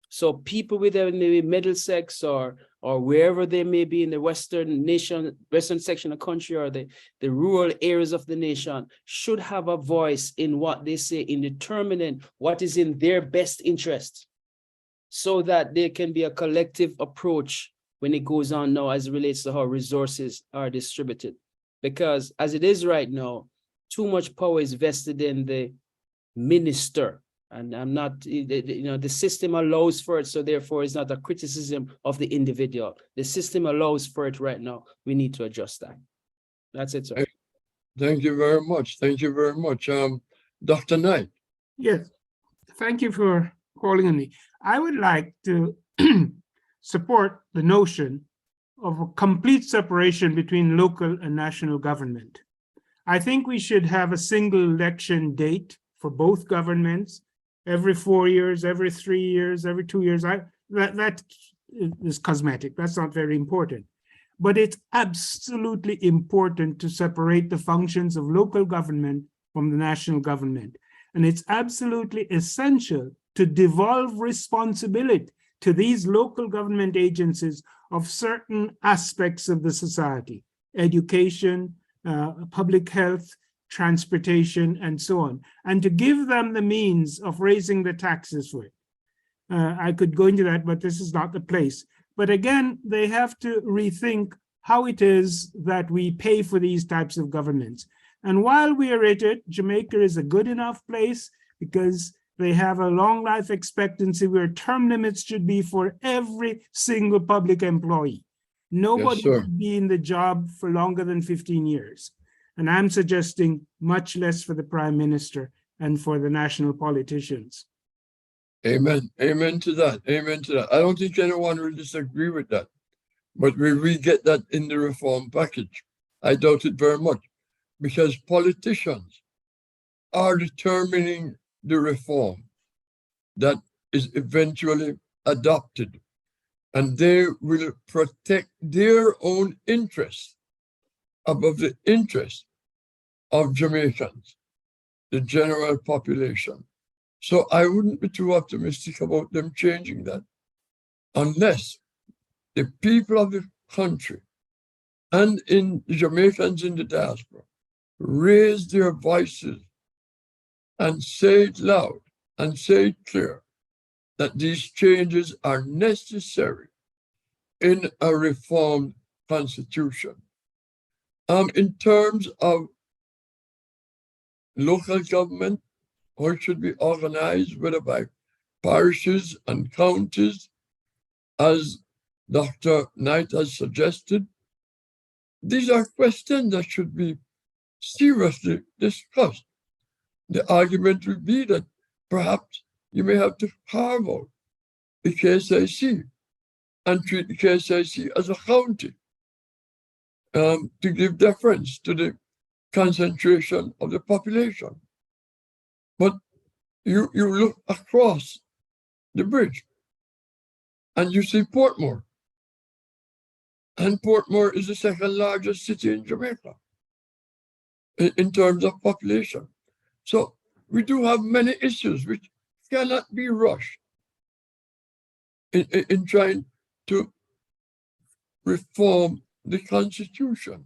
So people within maybe Middlesex or wherever they may be in the western section of the country, or the rural areas of the nation, should have a voice in what they say, in determining what is in their best interest, so that there can be a collective approach when it goes on now as it relates to how resources are distributed. Because as it is right now, too much power is vested in the minister. And I'm not, the system allows for it, so therefore it's not a criticism of the individual. The system allows for it right now. We need to adjust that. That's it, sir. Thank you very much. Thank you very much. Dr. Knight. Yes, thank you for calling on me. I would like to support the notion of a complete separation between local and national government. I think we should have a single election date for both governments, every 4 years, every 3 years, every 2 years. That is cosmetic. That's not very important. But it's absolutely important to separate the functions of local government from the national government. And it's absolutely essential to devolve responsibility to these local government agencies of certain aspects of the society: education, public health, transportation, and so on, and to give them the means of raising the taxes for it. I could go into that, but this is not the place. But again, they have to rethink how it is that we pay for these types of governments. And while we are at it, Jamaica is a good enough place because they have a long life expectancy where term limits should be for every single public employee. Nobody should be in the job for longer than 15 years. And I'm suggesting much less for the Prime Minister and for the national politicians. Amen. Amen to that. Amen to that. I don't think anyone will disagree with that. But will we get that in the reform package? I doubt it very much, because politicians are determining the reform that is eventually adopted, and they will protect their own interests above the interests of Jamaicans, the general population. So I wouldn't be too optimistic about them changing that, unless the people of the country and in the Jamaicans in the diaspora raise their voices and say it loud and say it clear that these changes are necessary in a reformed constitution. In terms of local government, how it should be organized, whether by parishes and counties, as Dr. Knight has suggested, these are questions that should be seriously discussed. The argument will be that perhaps you may have to carve out the KSIC and treat the KSIC as a county to give deference to the concentration of the population. But you look across the bridge and you see Portmore. And Portmore is the second largest city in Jamaica in terms of population. So we do have many issues which cannot be rushed in trying to reform the Constitution.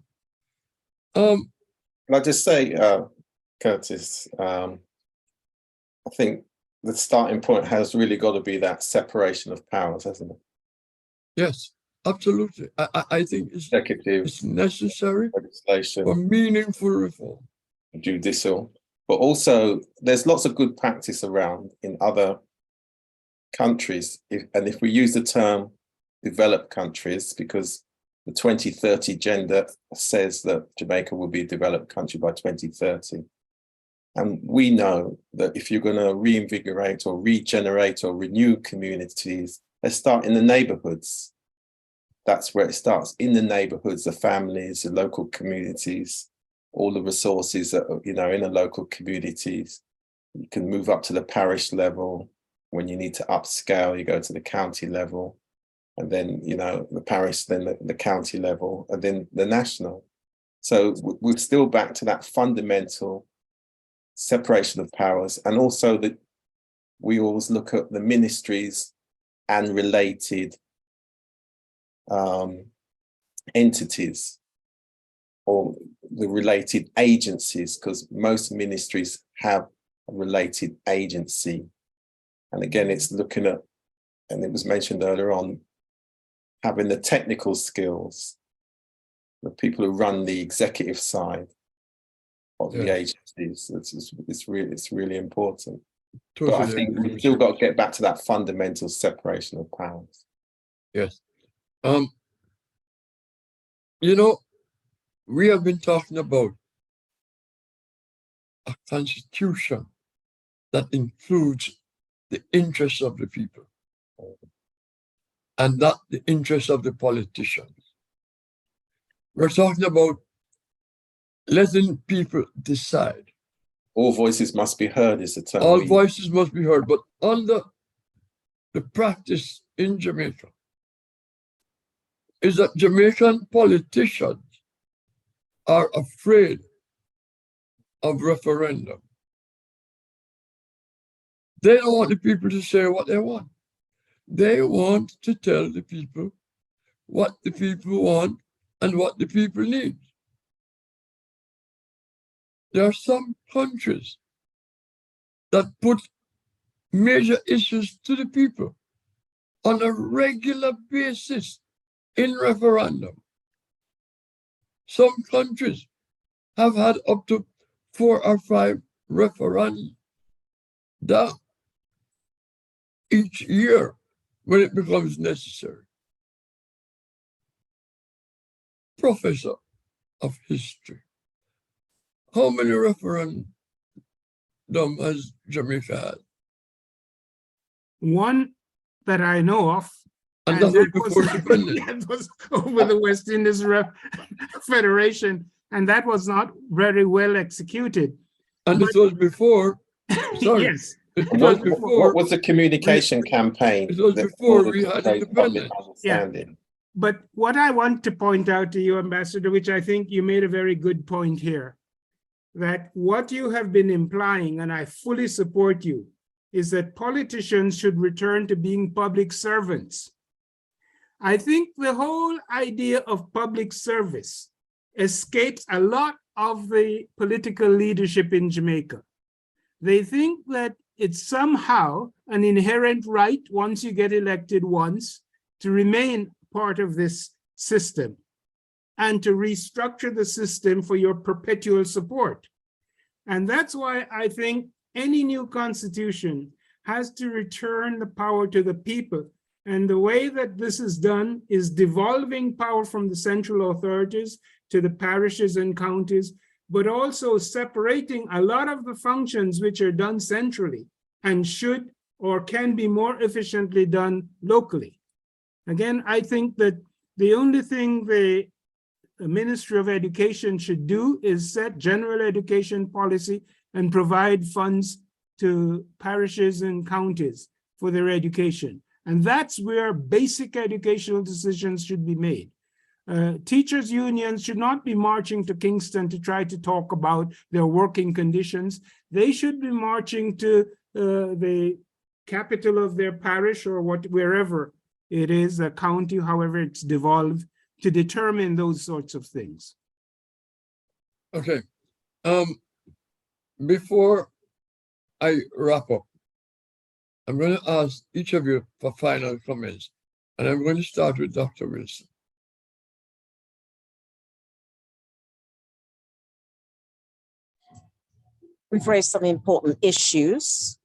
Can I just say, Curtis, I think the starting point has really got to be that separation of powers, hasn't it? Yes, absolutely. I think it's necessary legislation, for meaningful reform. Judicial, but also there's lots of good practice around in other countries. If we use the term developed countries, because the 2030 agenda says that Jamaica will be a developed country by 2030. And we know that if you're going to reinvigorate or regenerate or renew communities, let's start in the neighborhoods. That's where it starts, in the neighborhoods, the families, the local communities, all the resources that are, in the local communities. You can move up to the parish level. When you need to upscale, you go to the county level, and then, the parish, then the county level, and then the national. So we're still back to that fundamental separation of powers, and also that we always look at the ministries and related entities or the related agencies, because most ministries have a related agency. And again, it's looking at, and it was mentioned earlier on, having the technical skills, the people who run the executive side of the agencies. It's really important. But I think we've still got to get back to that fundamental separation of powers. Yes. You know, we have been talking about a constitution that includes the interests of the people and not the interests of the politicians. We're talking about letting people decide. All voices must be heard is the term. All voices must be heard, but under the practice in Jamaica is that Jamaican politicians are afraid of referendum. They don't want the people to say what they want. They want to tell the people what the people want and what the people need. There are some countries that put major issues to the people on a regular basis in referendum. Some countries have had up to 4 or 5 referenda each year when it becomes necessary. Professor of history, how many referendum has Jamaica had? One that I know of. And that was before independence. That was over the West Indies Federation, and that was not very well executed. And but, it was before, sorry. Yes. What was the communication campaign? It was before we had independence. Yeah. But what I want to point out to you, Ambassador, which I think you made a very good point here, that what you have been implying, and I fully support you, is that politicians should return to being public servants. I think the whole idea of public service escapes a lot of the political leadership in Jamaica. They think that it's somehow an inherent right, once you get elected once, to remain part of this system and to restructure the system for your perpetual support. And that's why I think any new constitution has to return the power to the people. And the way that this is done is devolving power from the central authorities to the parishes and counties, but also separating a lot of the functions which are done centrally and should or can be more efficiently done locally. Again, I think that the only thing the Ministry of Education should do is set general education policy and provide funds to parishes and counties for their education. And that's where basic educational decisions should be made. Teachers' unions should not be marching to Kingston to try to talk about their working conditions. They should be marching to the capital of their parish or wherever it is, a county, however it's devolved, to determine those sorts of things. Okay. Before I wrap up, I'm going to ask each of you for final comments, and I'm going to start with Dr. Wilson. We've raised some important issues,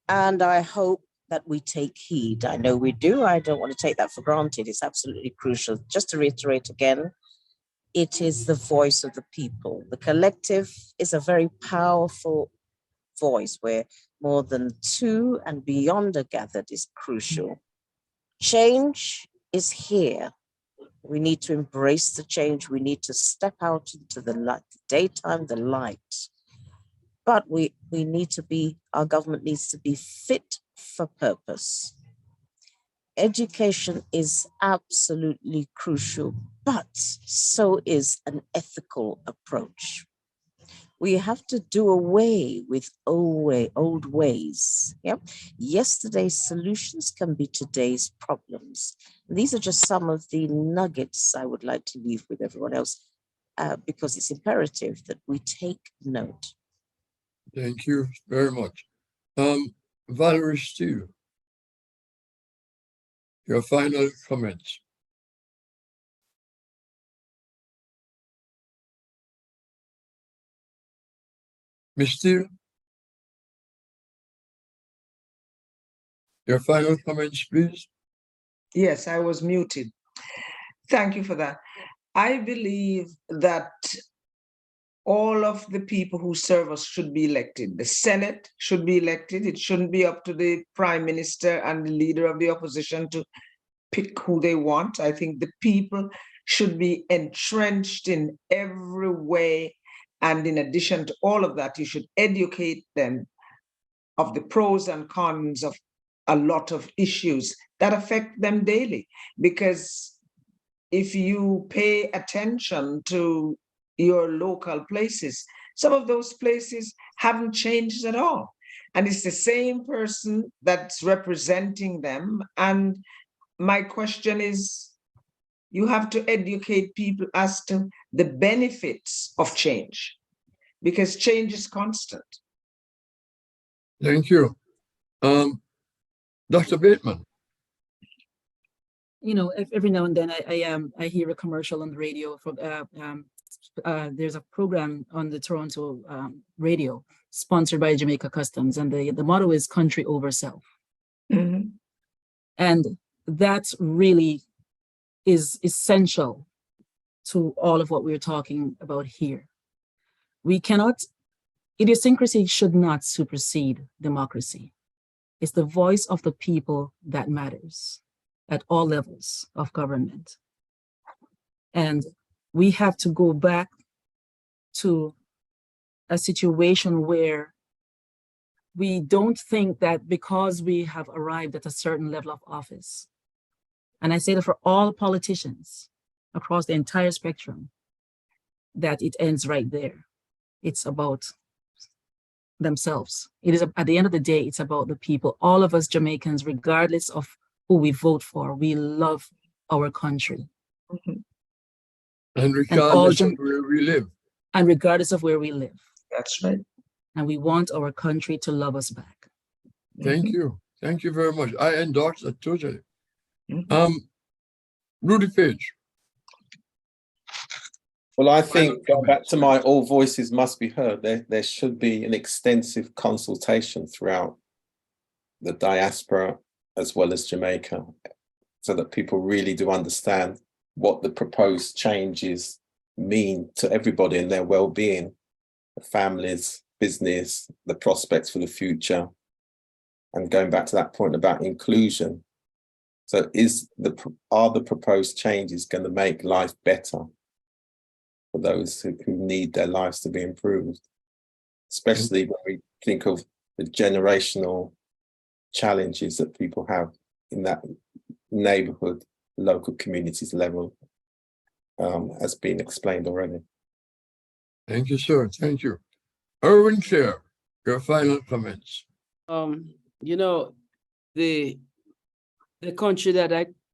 and I hope that we take heed. I know we do. I don't want to take that for granted. It's absolutely crucial. Just to reiterate again, it is the voice of the people. The collective is a very powerful voice where more than 2 and beyond are gathered is crucial. Change is here. We need to embrace the change. We need to step out into the light, the daytime, the light. But we need to be, our government needs to be fit for purpose. Education is absolutely crucial, but so is an ethical approach. We have to do away with old ways. Yeah. Yesterday's solutions can be today's problems. These are just some of the nuggets I would like to leave with everyone else, because it's imperative that we take note. Thank you very much. Valerie Steele, your final comments. Ms. Steele, your final comments, please. Yes, I was muted. Thank you for that. I believe that all of the people who serve us should be elected. The Senate should be elected. It shouldn't be up to the Prime Minister and the leader of the opposition to pick who they want. I think the people should be entrenched in every way. And in addition to all of that, you should educate them of the pros and cons of a lot of issues that affect them daily. Because if you pay attention to your local places, some of those places haven't changed at all. And it's the same person that's representing them. And my question is, you have to educate people as to the benefits of change, because change is constant. Thank you. Dr. Bateman. You know, every now and then I hear a commercial on the radio from there's a program on the Toronto radio sponsored by Jamaica Customs, and the motto is country over self. Mm-hmm. And that really is essential to all of what we're talking about here. We cannot, idiosyncrasy should not supersede democracy. It's the voice of the people that matters at all levels of government. And we have to go back to a situation where we don't think that because we have arrived at a certain level of office, and I say that for all politicians across the entire spectrum, that it ends right there. It's about themselves. It is, at the end of the day, it's about the people. All of us Jamaicans, regardless of who we vote for, we love our country. Mm-hmm. And regardless of where we live. And regardless of where we live. That's right. And we want our country to love us back. Thank you. Thank you very much. I endorse that totally. Mm-hmm. Rudy Page. Well, I think, going back to my all voices must be heard, there should be an extensive consultation throughout the diaspora as well as Jamaica, so that people really do understand what the proposed changes mean to everybody and their well-being, the families, business, the prospects for the future. And going back to that point about inclusion, so are the proposed changes going to make life better for those who need their lives to be improved, especially when we think of the generational challenges that people have in that neighborhood, local communities level, has been explained already. Thank you, sir. Thank you. Erwin Chair, your final comments. You know, the country that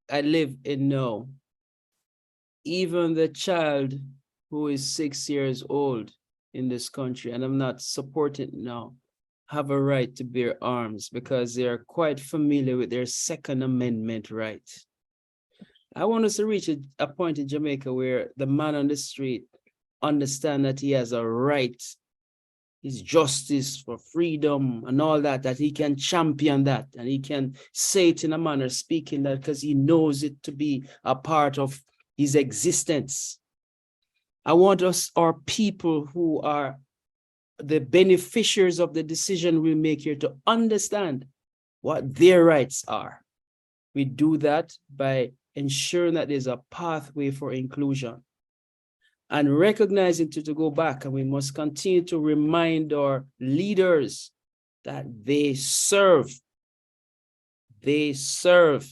I live in now, even the child who is 6 years old in this country, and I'm not supporting now, have a right to bear arms because they are quite familiar with their Second Amendment right. I want us to reach a point in Jamaica where the man on the street understands that he has a right, his justice for freedom and all that, that he can champion that and he can say it in a manner speaking that because he knows it to be a part of his existence. I want us, our people who are the beneficiaries of the decision we make here, to understand what their rights are. We do that by ensuring that there's a pathway for inclusion and recognizing to go back, and we must continue to remind our leaders that they serve. They serve.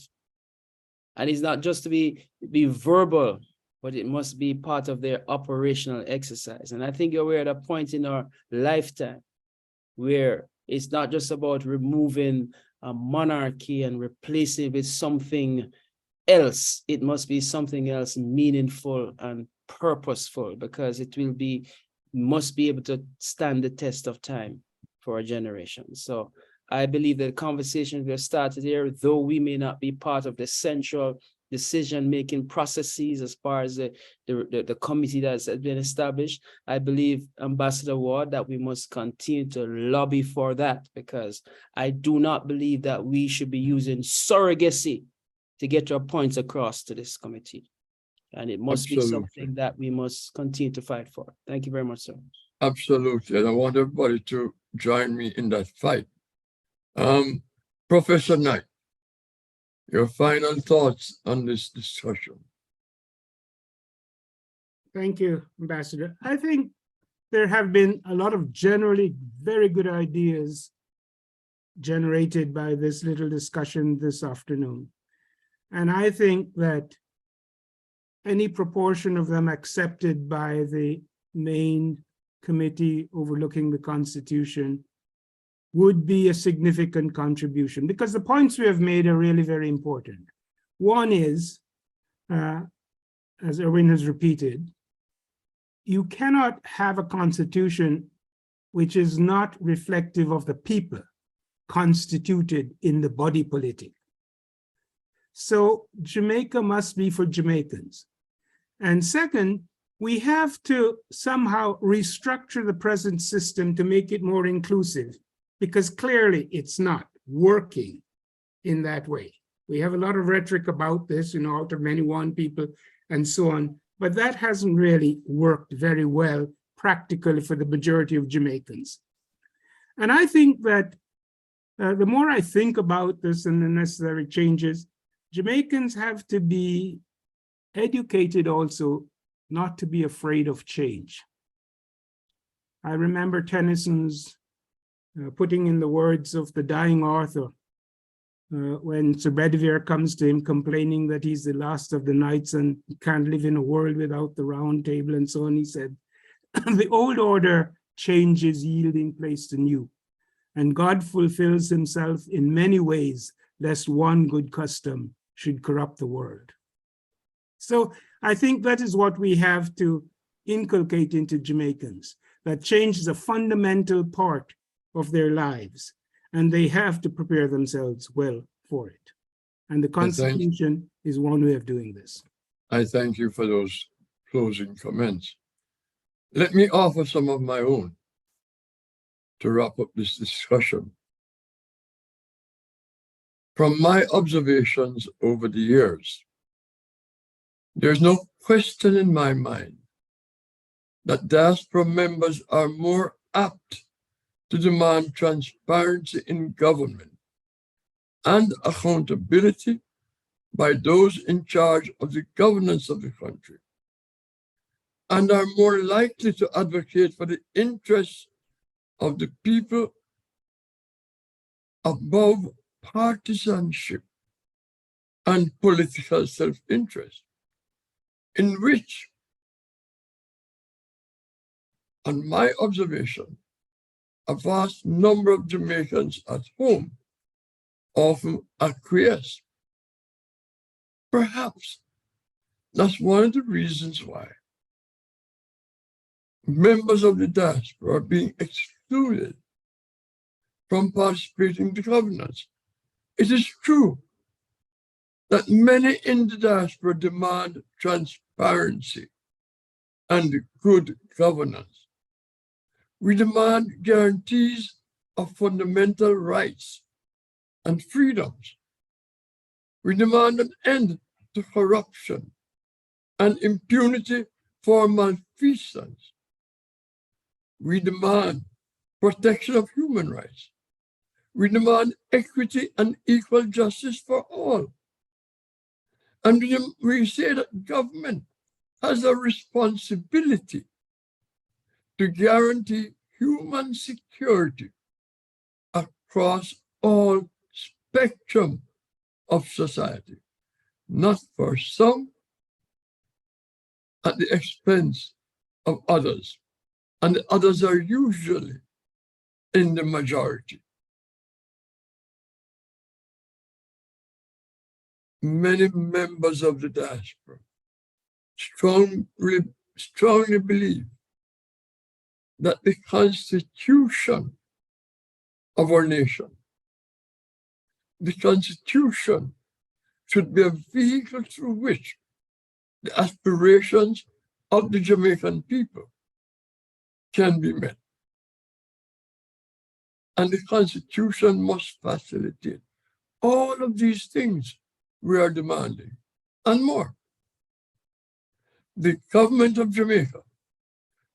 And it's not just to be verbal. but it must be part of their operational exercise. And I think we're at a point in our lifetime where it's not just about removing a monarchy and replacing it with something else. It must be something else meaningful and purposeful, because it must be able to stand the test of time for a generation. So I believe that the conversations we have started here, though we may not be part of the central decision-making processes as far as the committee that's been established, I believe, Ambassador Ward, that we must continue to lobby for that, because I do not believe that we should be using surrogacy to get our points across to this committee. And it must be something that we must continue to fight for. Thank you very much, sir. Absolutely. And I want everybody to join me in that fight. Professor Knight, your final thoughts on this discussion. Thank you, Ambassador. I think there have been a lot of generally very good ideas generated by this little discussion this afternoon. And I think that any proportion of them accepted by the main committee overlooking the Constitution would be a significant contribution, because the points we have made are really very important. One is, as Erwin has repeated, you cannot have a constitution which is not reflective of the people constituted in the body politic. So Jamaica must be for Jamaicans. And second, we have to somehow restructure the present system to make it more inclusive, because clearly it's not working in that way. We have a lot of rhetoric about this, out of many one people and so on, but that hasn't really worked very well practically for the majority of Jamaicans. And I think that the more I think about this and the necessary changes, Jamaicans have to be educated also not to be afraid of change. I remember Tennyson's putting in the words of the dying author, when Sir Bedivere comes to him complaining that he's the last of the knights and he can't live in a world without the round table and so on, he said, the old order changes, yielding place to new, and God fulfills himself in many ways, lest one good custom should corrupt the world. So I think that is what we have to inculcate into Jamaicans, that change is a fundamental part of their lives, and they have to prepare themselves well for it. And the Constitution is one way of doing this. I thank you for those closing comments. Let me offer some of my own to wrap up this discussion. From my observations over the years, there's no question in my mind that diaspora members are more apt to demand transparency in government and accountability by those in charge of the governance of the country, and are more likely to advocate for the interests of the people above partisanship and political self-interest, in which, on my observation, a vast number of Jamaicans at home often acquiesce. Perhaps that's one of the reasons why members of the diaspora are being excluded from participating in the governance. It is true that many in the diaspora demand transparency and good governance. We demand guarantees of fundamental rights and freedoms. We demand an end to corruption and impunity for malfeasance. We demand protection of human rights. We demand equity and equal justice for all. And we say that government has a responsibility to guarantee human security across all spectrum of society, not for some at the expense of others, and the others are usually in the majority. Many members of the diaspora strongly believe that the Constitution of our nation, the Constitution, should be a vehicle through which the aspirations of the Jamaican people can be met. And the Constitution must facilitate all of these things we are demanding and more. The government of Jamaica,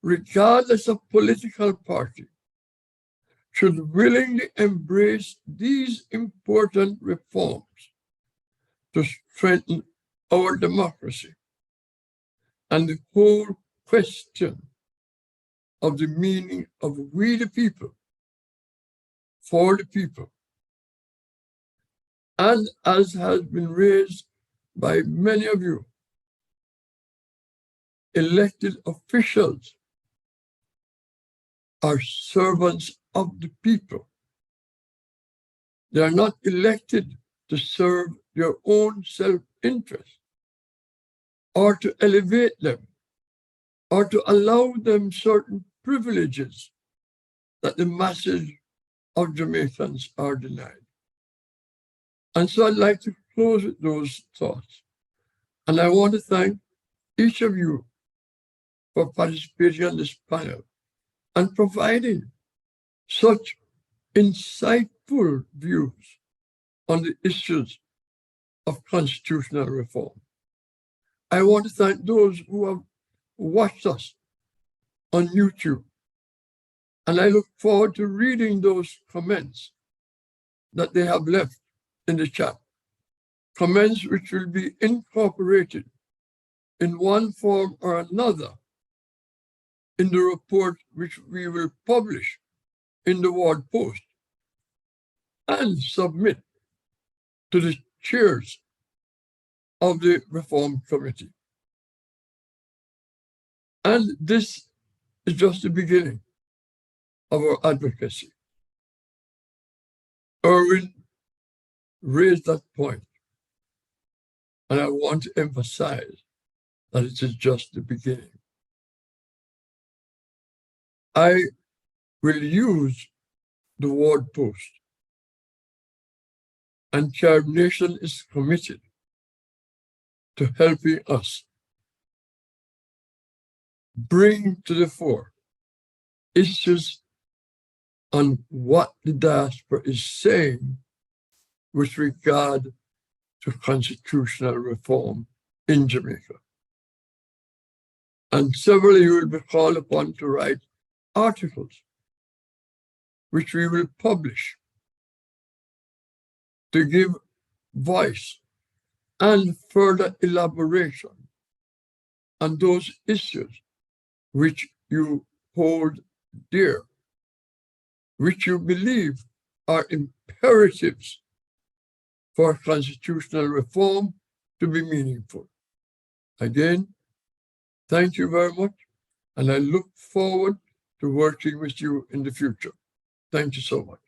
regardless of political party, should willingly embrace these important reforms to strengthen our democracy and the whole question of the meaning of we the people, for the people. And as has been raised by many of you, elected officials are servants of the people. They are not elected to serve their own self-interest or to elevate them or to allow them certain privileges that the masses of Jamaicans are denied. And so I'd like to close with those thoughts. And I want to thank each of you for participating on this panel and providing such insightful views on the issues of constitutional reform. I want to thank those who have watched us on YouTube. And I look forward to reading those comments that they have left in the chat. Comments which will be incorporated in one form or another in the report which we will publish in the Ward Post and submit to the chairs of the Reform Committee. And this is just the beginning of our advocacy. Erwin raised that point, and I want to emphasize that it is just the beginning. I will use the Ward Post, and Carib Nation is committed to helping us bring to the fore issues on what the diaspora is saying with regard to constitutional reform in Jamaica. And several of you will be called upon to write articles, which we will publish to give voice and further elaboration on those issues which you hold dear, which you believe are imperatives for constitutional reform to be meaningful. Again, thank you very much, and I look forward to working with you in the future. Thank you so much.